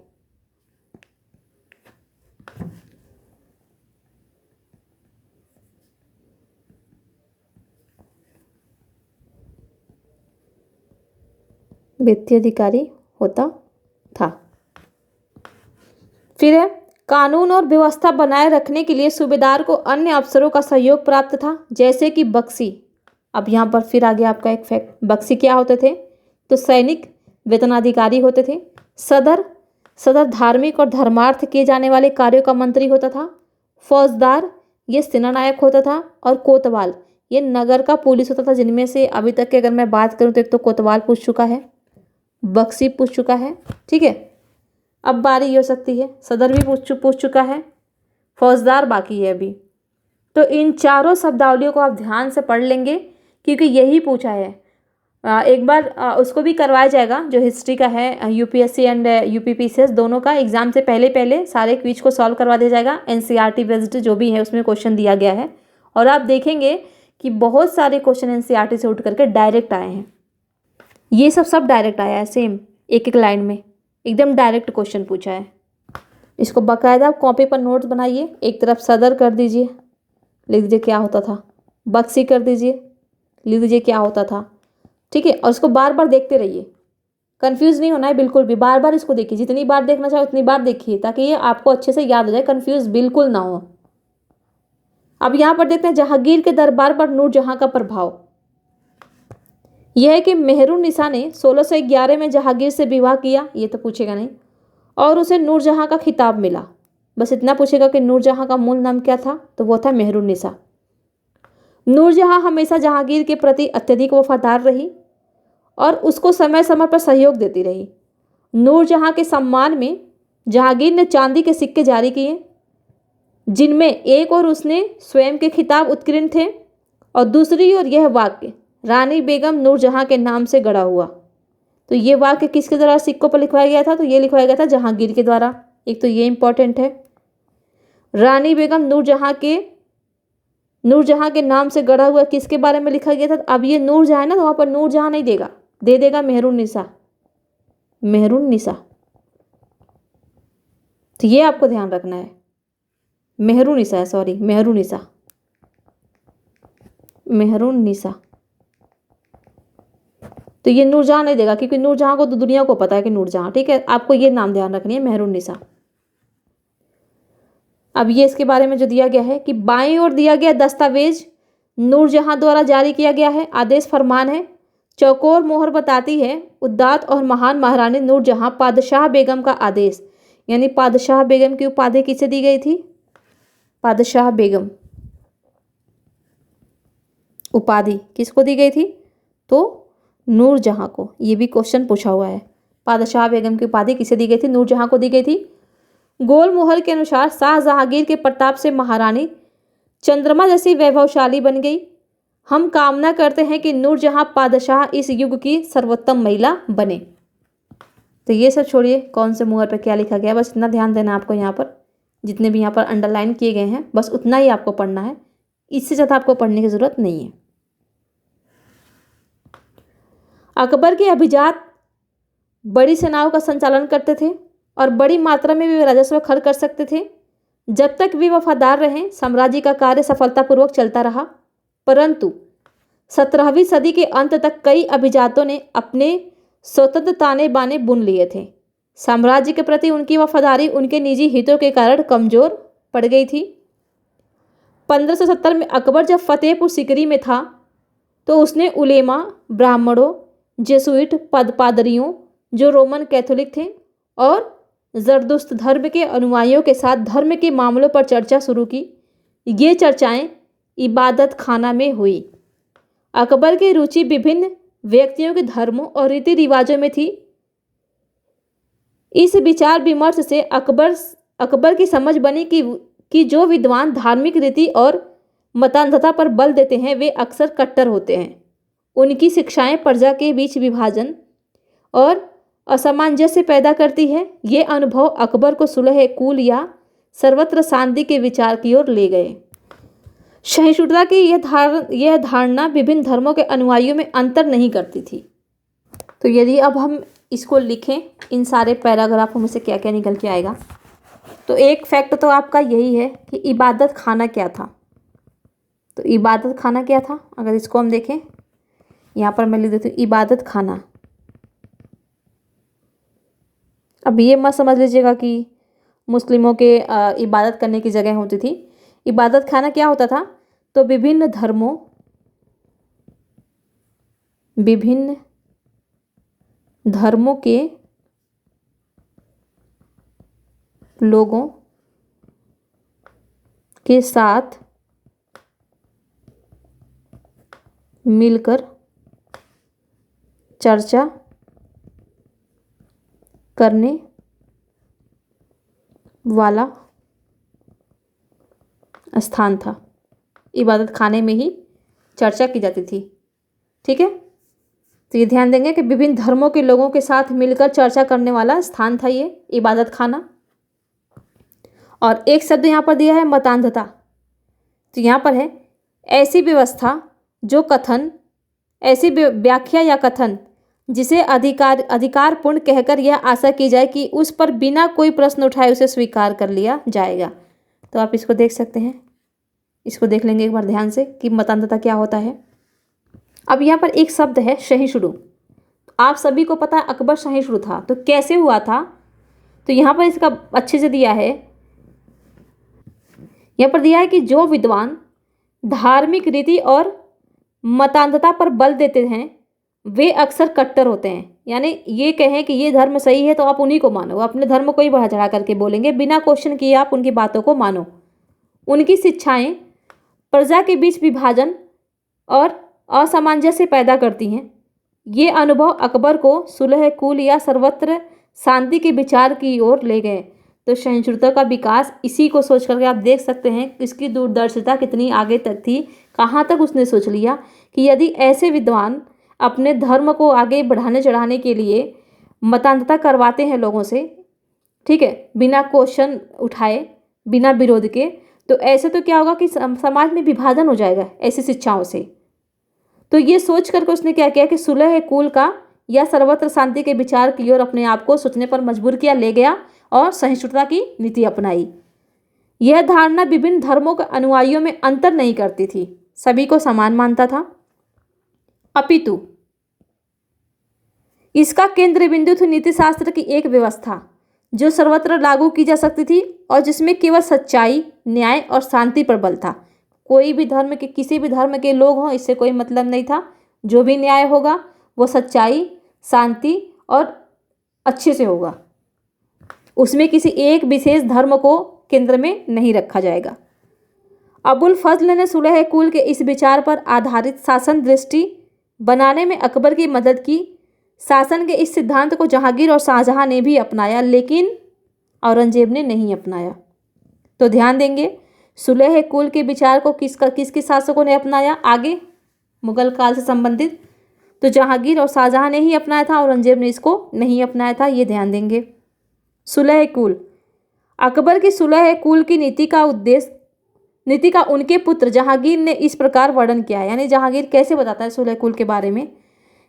वित्तीय अधिकारी होता था। फिर है, कानून और व्यवस्था बनाए रखने के लिए सूबेदार को अन्य अफसरों का सहयोग प्राप्त था, जैसे कि बख्शी। अब यहाँ पर फिर आ गया आपका एक फैक्ट, बख्शी क्या होते थे? तो सैनिक वेतनाधिकारी होते थे। सदर सदर धार्मिक और धर्मार्थ किए जाने वाले कार्यों का मंत्री होता था। फौजदार ये सेनानायक होता था। और कोतवाल ये नगर का पुलिस होता था, जिनमें से अभी तक की अगर मैं बात करूँ तो एक तो कोतवाल पूछ चुका है, बख्शी पूछ चुका है, ठीक है। अब बारी हो सकती है, सदर भी पूछ चुका है, फौजदार बाकी है अभी। तो इन चारों शब्दावलियों को आप ध्यान से पढ़ लेंगे, क्योंकि यही पूछा है। एक बार उसको भी करवाया जाएगा जो हिस्ट्री का है, यूपीएससी एंड यूपीपीसीएस दोनों का एग्जाम से पहले पहले सारे क्विज को सॉल्व करवा दिया जाएगा। एनसीईआरटी बेस्ड जो भी है उसमें क्वेश्चन दिया गया है, और आप देखेंगे कि बहुत सारे क्वेश्चन एनसीईआरटी से उठ करके डायरेक्ट आए हैं। ये सब डायरेक्ट आया है, सेम एक एक लाइन में एकदम डायरेक्ट क्वेश्चन पूछा है। इसको बाकायदा आप कॉपी पर नोट्स बनाइए, एक तरफ सदर कर दीजिए, लिख दीजिए क्या होता था, बख्शी कर दीजिए, लिख दीजिए क्या होता था, ठीक है। और इसको बार बार देखते रहिए, कंफ्यूज नहीं होना है बिल्कुल भी, बार बार इसको देखिए, जितनी बार देखना चाहे उतनी बार देखिए, ताकि ये आपको अच्छे से याद हो जाए, कंफ्यूज बिल्कुल ना हो। अब यहाँ पर देखते हैं जहांगीर के दरबार पर नूरजहां का प्रभाव। यह है कि मेहरुन्निसा ने 1611 में जहांगीर से विवाह किया, ये तो पूछेगा नहीं, और उसे नूरजहां का खिताब मिला। बस इतना पूछेगा कि नूरजहां का मूल नाम क्या था, तो वो था मेहरुन्निसा। नूरजहां हमेशा जहांगीर के प्रति अत्यधिक वफादार रही और उसको समय समय पर सहयोग देती रही। नूरजहां के सम्मान में जहांगीर ने चांदी के सिक्के जारी किए, जिनमें एक और उसने स्वयं के खिताब उत्कीर्ण थे और दूसरी ओर यह वाक्य रानी बेगम नूरजहां के नाम से गढ़ा हुआ। तो ये वाक्य किसके द्वारा सिक्कों पर लिखवाया गया था? तो ये लिखवाया गया था जहांगीर के द्वारा। एक तो ये इंपॉर्टेंट है, रानी बेगम नूरजहां के नाम से गढ़ा हुआ किसके बारे में लिखा गया था? अब ये नूरजहां है ना, तो वहाँ पर नूरजहां नहीं देगा, दे देगा मेहरुन्निसा। मेहरुन्निसा, तो ये आपको ध्यान रखना है, मेहरुन्निसा है, सॉरी मेहरुन्निसा, मेहरुन्निसा। तो ये नूरजहां नहीं देगा, क्योंकि नूरजहां को तो दुनिया को पता है कि नूरजहां, ठीक है। आपको ये नाम ध्यान रखनी है, मेहरुन्निसा। अब ये इसके बारे में जो दिया गया है कि बाईं ओर दिया गया दस्तावेज नूरजहां द्वारा जारी किया गया है, आदेश फरमान है। चौकोर मोहर बताती है उदात्त और महान महारानी नूरजहां पादशाह बेगम का आदेश, यानी पादशाह बेगम की उपाधि किसे दी गई थी? पादशाह बेगम उपाधि किसको दी गई थी? तो नूरजहां को। ये भी क्वेश्चन पूछा हुआ है, पादशाह बेगम की उपाधि किसे दी गई थी? नूरजहां को दी गई थी। गोल मोहर के अनुसार शाह जहांगीर के प्रताप से महारानी चंद्रमा जैसी वैभवशाली बन गई। हम कामना करते हैं कि नूरजहां पादशाह इस युग की सर्वोत्तम महिला बने। तो ये सब छोड़िए, कौन से मोहर पर क्या लिखा गया, बस इतना ध्यान देना आपको। यहाँ पर जितने भी यहाँ पर अंडरलाइन किए गए हैं बस उतना ही आपको पढ़ना है, इससे ज़्यादा आपको पढ़ने की ज़रूरत नहीं है। अकबर के अभिजात बड़ी सेनाओं का संचालन करते थे और बड़ी मात्रा में वे राजस्व खर्च कर सकते थे। जब तक वे वफादार रहे साम्राज्य का कार्य सफलतापूर्वक चलता रहा, परंतु 17वीं सदी के अंत तक कई अभिजातों ने अपने स्वतंत्र ताने बाने बुन लिए थे। साम्राज्य के प्रति उनकी वफादारी उनके निजी हितों के कारण कमजोर पड़ गई थी। 1570 में अकबर जब फतेहपुर सीकरी में था तो उसने उलेमा, ब्राह्मणों, जेसुइट पादरियों जो रोमन कैथोलिक थे और जरदुश्त धर्म के अनुयायियों के साथ धर्म के मामलों पर चर्चा शुरू की। ये चर्चाएं इबादत खाना में हुई। अकबर की रुचि विभिन्न व्यक्तियों के धर्मों और रीति रिवाजों में थी। इस विचार विमर्श से अकबर की समझ बनी कि जो विद्वान धार्मिक रीति और मतान्धता पर बल देते हैं वे अक्सर कट्टर होते हैं। उनकी शिक्षाएं प्रजा के बीच विभाजन और असामंजस्य पैदा करती है। ये अनुभव अकबर को सुलह कुल या सर्वत्र शांति के विचार की ओर ले गए। सहिष्णुता की यह धारणा विभिन्न धर्मों के अनुयायियों में अंतर नहीं करती थी। तो यदि अब हम इसको लिखें, इन सारे पैराग्राफों में से क्या क्या निकल के आएगा। तो एक फैक्ट तो आपका यही है कि इबादत खाना क्या था। तो इबादत खाना क्या था, अगर इसको हम देखें, यहाँ पर मैं लिख देती हूँ इबादत खाना। अब ये मत समझ लीजिएगा कि मुस्लिमों के इबादत करने की जगह होती थी। इबादत खाना क्या होता था, तो विभिन्न धर्मों के लोगों के साथ मिलकर चर्चा करने वाला स्थान था। इबादत खाने में ही चर्चा की जाती थी। ठीक है, तो ये ध्यान देंगे कि विभिन्न धर्मों के लोगों के साथ मिलकर चर्चा करने वाला स्थान था ये इबादत खाना। और एक शब्द यहाँ पर दिया है मतान्धता। तो यहाँ पर है ऐसी व्यवस्था जो कथन, ऐसी व्याख्या या कथन जिसे अधिकारपूर्ण कहकर यह आशा की जाए कि उस पर बिना कोई प्रश्न उठाए उसे स्वीकार कर लिया जाएगा। तो आप इसको देख सकते हैं, इसको देख लेंगे एक बार ध्यान से कि मतान्धता क्या होता है। अब यहाँ पर एक शब्द है सहिष्णु। आप सभी को पता है अकबर सहिष्णु था, तो कैसे हुआ था, तो यहाँ पर इसका अच्छे से दिया है। यहाँ पर दिया है कि जो विद्वान धार्मिक रीति और मतान्धता पर बल देते हैं वे अक्सर कट्टर होते हैं। यानी ये कहें कि ये धर्म सही है तो आप उन्हीं को मानो, अपने धर्म को ही बढ़ा चढ़ा करके बोलेंगे, बिना क्वेश्चन किए आप उनकी बातों को मानो। उनकी शिक्षाएं प्रजा के बीच विभाजन और असामंजस्य पैदा करती हैं। ये अनुभव अकबर को सुलह कुल या सर्वत्र शांति के विचार की ओर ले गए। तो सहिष्णुता का विकास इसी को सोच करके आप देख सकते हैं इसकी दूरदर्शिता कितनी आगे तक थी। कहाँ तक उसने सोच लिया कि यदि ऐसे विद्वान अपने धर्म को आगे बढ़ाने चढ़ाने के लिए मतान्धता करवाते हैं लोगों से, ठीक है, बिना क्वेश्चन उठाए, बिना विरोध के, तो ऐसे तो क्या होगा कि समाज में विभाजन हो जाएगा ऐसी शिक्षाओं से। तो ये सोच करके उसने क्या किया कि सुलह कुल का या सर्वत्र शांति के विचार की ओर अपने आप को सोचने पर मजबूर किया, ले गया और सहिष्णुता की नीति अपनाई। यह धारणा विभिन्न धर्मों के अनुयायियों में अंतर नहीं करती थी, सभी को समान मानता था, अपितु इसका केंद्र बिंदु थी नीतिशास्त्र की एक व्यवस्था जो सर्वत्र लागू की जा सकती थी और जिसमें केवल सच्चाई, न्याय और शांति पर बल था। कोई भी धर्म के, किसी भी धर्म के लोग हों, इससे कोई मतलब नहीं था। जो भी न्याय होगा वो सच्चाई, शांति और अच्छे से होगा, उसमें किसी एक विशेष धर्म को केंद्र में नहीं रखा जाएगा। अबुल फजल ने सुलह कुल के इस विचार पर आधारित शासन दृष्टि बनाने में अकबर की मदद की। शासन के इस सिद्धांत को जहांगीर और शाहजहां ने भी अपनाया, लेकिन औरंगजेब ने नहीं अपनाया। तो ध्यान देंगे, सुलह कुल के विचार को किसके शासकों ने अपनाया आगे मुगल काल से संबंधित, तो जहांगीर और शाहजहां ने ही अपनाया था, औरंगजेब ने इसको नहीं अपनाया था। ये ध्यान देंगे। सुलह कुल, अकबर की सुलह कुल की नीति का उनके पुत्र जहांगीर ने इस प्रकार वर्णन किया है। यानी जहांगीर कैसे बताता है सुलह कुल के बारे में।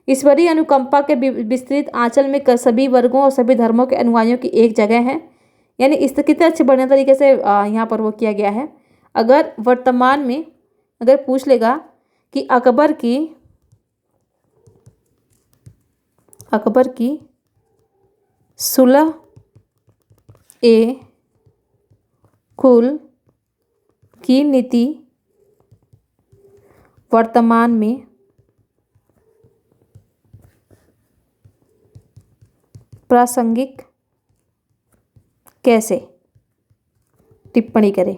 ईश्वरीय अनुकंपा के विस्तृत आंचल में सभी वर्गों और सभी धर्मों के अनुयायियों की एक जगह है। यानी इस कितने अच्छे बढ़िया तरीके से यहाँ पर वो किया गया है। अगर वर्तमान में अगर पूछ लेगा कि अकबर की सुलह ए कुल की नीति वर्तमान में प्रासंगिक कैसे, टिप्पणी करें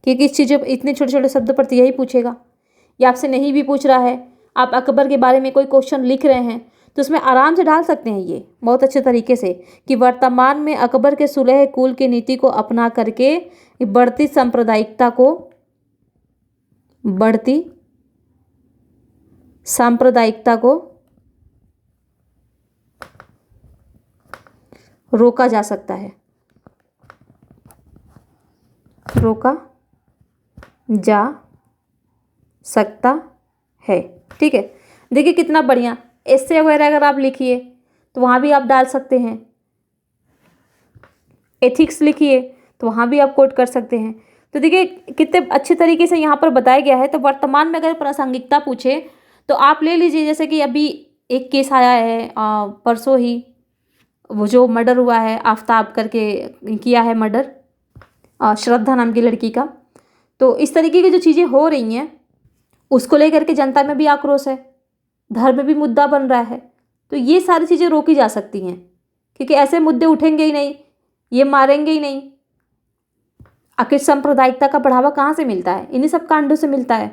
क्योंकि इस चीज़ों इतने छोटे छोटे शब्द पर तो यही पूछेगा। या आपसे नहीं भी पूछ रहा है, आप अकबर के बारे में कोई क्वेश्चन लिख रहे हैं तो उसमें आराम से डाल सकते हैं ये बहुत अच्छे तरीके से कि वर्तमान में अकबर के सुलह कुल की नीति को अपना करके बढ़ती सांप्रदायिकता को रोका जा सकता है, ठीक है। देखिए कितना बढ़िया। एस्से वगैरह अगर आप लिखिए तो वहाँ भी आप डाल सकते हैं। एथिक्स लिखिए तो वहाँ भी आप कोट कर सकते हैं। तो देखिए कितने अच्छे तरीके से यहाँ पर बताया गया है। तो वर्तमान में अगर प्रासंगिकता पूछे तो आप ले लीजिए, जैसे कि अभी एक केस आया है परसों ही, वो जो मर्डर हुआ है, आफताब करके किया है मर्डर, श्रद्धा नाम की लड़की का। तो इस तरीके की जो चीज़ें हो रही हैं उसको लेकर के जनता में भी आक्रोश है, धर्म में भी मुद्दा बन रहा है। तो ये सारी चीज़ें रोकी जा सकती हैं, क्योंकि ऐसे मुद्दे उठेंगे ही नहीं, ये मारेंगे ही नहीं। आखिर सांप्रदायिकता का बढ़ावा कहाँ से मिलता है? इन्हीं सब कांडों से मिलता है।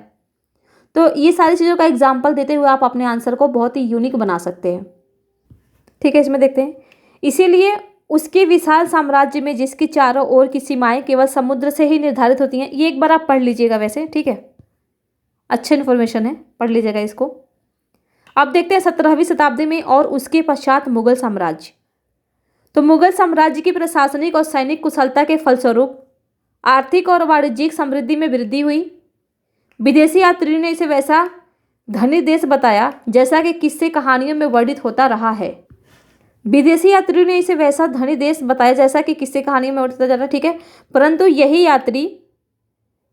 तो ये सारी चीज़ों का एग्जाम्पल देते हुए आप अपने आंसर को बहुत ही यूनिक बना सकते हैं। ठीक है, इसमें देखते हैं। इसीलिए उसके विशाल साम्राज्य में जिसकी चारों ओर की सीमाएं केवल समुद्र से ही निर्धारित होती हैं। ये एक बार आप पढ़ लीजिएगा वैसे, ठीक है, अच्छी इन्फॉर्मेशन है, पढ़ लीजिएगा इसको। अब देखते हैं 17वीं शताब्दी में और उसके पश्चात मुगल साम्राज्य। तो मुगल साम्राज्य की प्रशासनिक और सैनिक कुशलता के फलस्वरूप आर्थिक और वाणिज्यिक समृद्धि में वृद्धि हुई। विदेशी यात्रियों ने इसे वैसा धनी देश बताया जैसा कि किस्से कहानियों में वर्णित होता रहा है। विदेशी यात्रियों ने इसे वैसा धनी देश बताया जैसा कि किस्से कहानियों में वर्णित होता जा रहा है, ठीक है। परंतु यही यात्री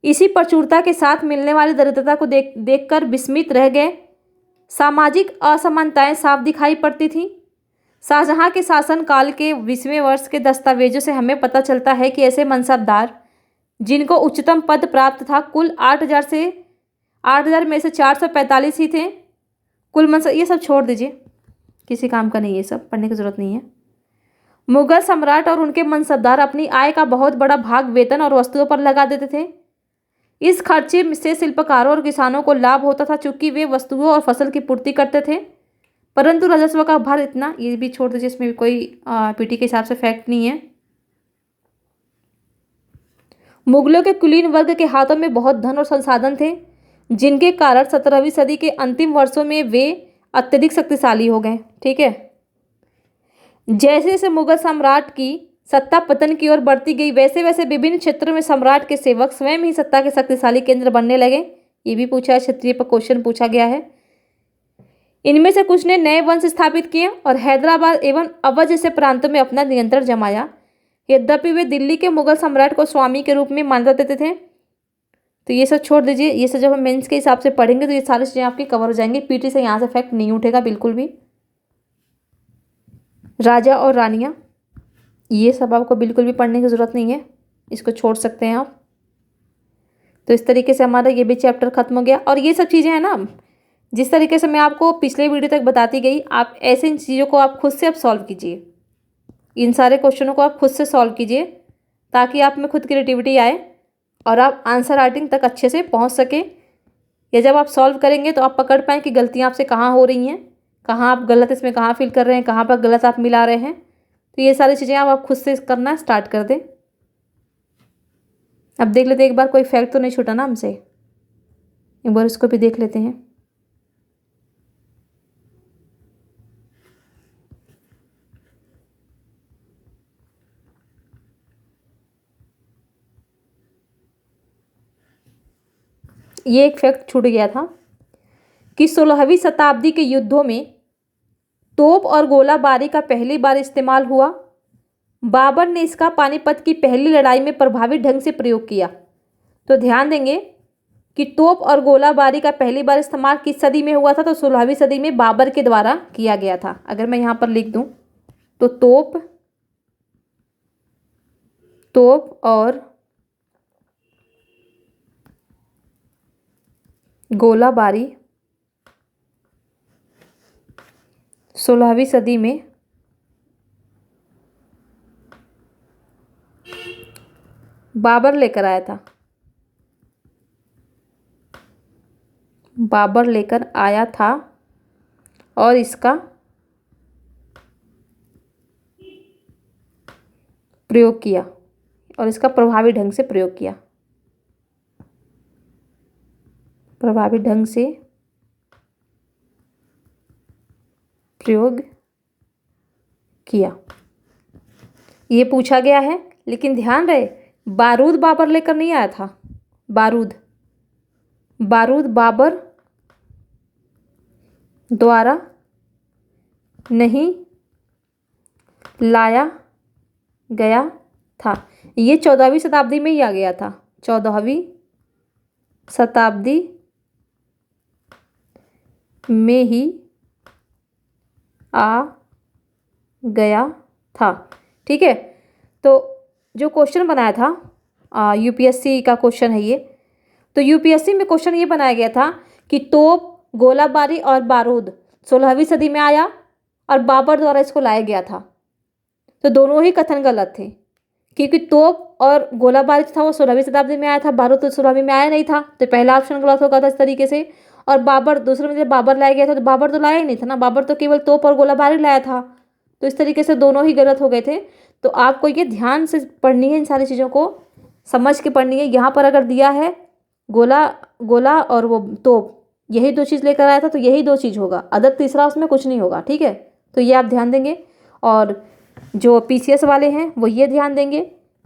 इसी प्रचुरता के साथ मिलने वाली दरिद्रता को देखकर विस्मित रह गए। सामाजिक असमानताएं साफ दिखाई पड़ती थीं। शाहजहां के शासन काल के 20वें वर्ष के दस्तावेजों से हमें पता चलता है कि ऐसे मनसबदार जिनको उच्चतम पद प्राप्त था कुल 8,000 में से 445 ही थे। कुल मनसब, ये सब छोड़ दीजिए, किसी काम का नहीं, ये सब पढ़ने की जरूरत नहीं है। मुगल सम्राट और उनके मनसबदार अपनी आय का बहुत बड़ा भाग वेतन और वस्तुओं पर लगा देते थे। इस खर्चे से शिल्पकारों और किसानों को लाभ होता था, चूंकि वे वस्तुओं और फसल की पूर्ति करते थे। परंतु राजस्व का भार इतना, ये भी छोड़ दीजिए, इसमें भी कोई पीटी के हिसाब से फैक्ट नहीं है। मुगलों के कुलीन वर्ग के हाथों में बहुत धन और संसाधन थे, जिनके कारण 17वीं सदी के अंतिम वर्षों में वे अत्यधिक शक्तिशाली हो गए। ठीक है, जैसे जैसे मुगल सम्राट की सत्ता पतन की ओर बढ़ती गई वैसे वैसे विभिन्न क्षेत्रों में सम्राट के सेवक स्वयं ही सत्ता के शक्तिशाली केंद्र बनने लगे। ये भी पूछा है, क्षत्रिय पर क्वेश्चन पूछा गया है। इनमें से कुछ ने नए वंश स्थापित किए और हैदराबाद एवं अवध जैसे प्रांतों में अपना नियंत्रण जमाया। यद्यपि वे दिल्ली के मुगल सम्राट को स्वामी के रूप में मान्यता देते थे। तो ये सब छोड़ दीजिए, ये सब जब हम मेंस के हिसाब से पढ़ेंगे तो ये सारी चीज़ें आपकी कवर हो जाएंगी। पीटी से यहाँ से फैक्ट नहीं उठेगा बिल्कुल भी। राजा और रानियाँ, ये सब आपको बिल्कुल भी पढ़ने की ज़रूरत नहीं है, इसको छोड़ सकते हैं आप। तो इस तरीके से हमारा ये भी चैप्टर खत्म हो गया। और ये सब चीज़ें हैं ना, जिस तरीके से मैं आपको पिछले वीडियो तक बताती गई, आप ऐसे इन चीज़ों को आप खुद से आप सॉल्व कीजिए। इन सारे क्वेश्चनों को आप खुद से सॉल्व कीजिए ताकि आप में खुद क्रिएटिविटी आए और आप आंसर राइटिंग तक अच्छे से पहुंच सके। या जब आप सॉल्व करेंगे तो आप पकड़ पाएँ कि गलतियाँ आपसे कहाँ हो रही हैं, कहाँ आप गलत इसमें कहाँ फिल कर रहे हैं, कहाँ पर गलत आप मिला रहे हैं। तो ये सारी चीज़ें आप खुद से करना स्टार्ट कर दें। अब देख लेते हैं एक बार कोई फैक्ट तो नहीं छूटा ना हमसे, एक बार इसको भी देख लेते हैं। ये एक फैक्ट छूट गया था कि 16वीं शताब्दी के युद्धों में तोप और गोलाबारी का पहली बार इस्तेमाल हुआ। बाबर ने इसका पानीपत की पहली लड़ाई में प्रभावी ढंग से प्रयोग किया। तो ध्यान देंगे कि तोप और गोलाबारी का पहली बार इस्तेमाल किस सदी में हुआ था? तो 16वीं सदी में बाबर के द्वारा किया गया था। अगर मैं यहाँ पर लिख दूँ तो तोप और गोलाबारी 16वीं सदी में बाबर लेकर आया था। बाबर लेकर आया था और इसका प्रयोग किया और इसका प्रभावी ढंग से प्रयोग किया। प्रभावी ढंग से प्रयोग किया, ये पूछा गया है। लेकिन ध्यान रहे, बारूद बाबर लेकर नहीं आया था। बारूद बाबर द्वारा नहीं लाया गया था। ये 14वीं शताब्दी में ही आ गया था, 14वीं शताब्दी में ही आ गया था। ठीक है, तो जो क्वेश्चन बनाया था यूपीएससी का क्वेश्चन है ये। तो यूपीएससी में क्वेश्चन ये बनाया गया था कि तोप, गोलाबारी और बारूद 16वीं सदी में आया और बाबर द्वारा इसको लाया गया था। तो दोनों ही कथन गलत थे, क्योंकि तोप और गोलाबारी था वो 16वीं शताब्दी में आया था, बारूद तो 16वीं में आया नहीं था, तो पहला ऑप्शन गलत होगा था इस तरीके से। और बाबर दूसरे में जब बाबर लाया गया था तो बाबर तो लाया ही नहीं था ना, बाबर तो केवल तोप और गोलाबारी लाया था। तो इस तरीके से दोनों ही गलत हो गए थे। तो आपको ये ध्यान से पढ़नी है, इन सारी चीज़ों को समझ के पढ़नी है। यहाँ पर अगर दिया है गोला और वो तोप, यही दो चीज़ लेकर आया था, तो यही दो चीज़ होगा, अदर तीसरा उसमें कुछ नहीं होगा। ठीक है, तो ये आप ध्यान देंगे। और जो पीसीएस वाले हैं वो ये ध्यान देंगे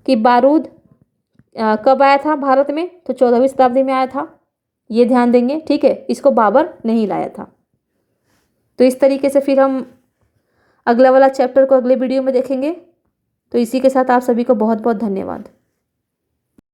कि बारूद कब आया था भारत में, तो 14वीं शताब्दी में आया था, ये ध्यान देंगे। ठीक है, इसको बाबर नहीं लाया था। तो इस तरीके से फिर हम अगला वाला चैप्टर को अगले वीडियो में देखेंगे। तो इसी के साथ आप सभी को बहुत बहुत धन्यवाद।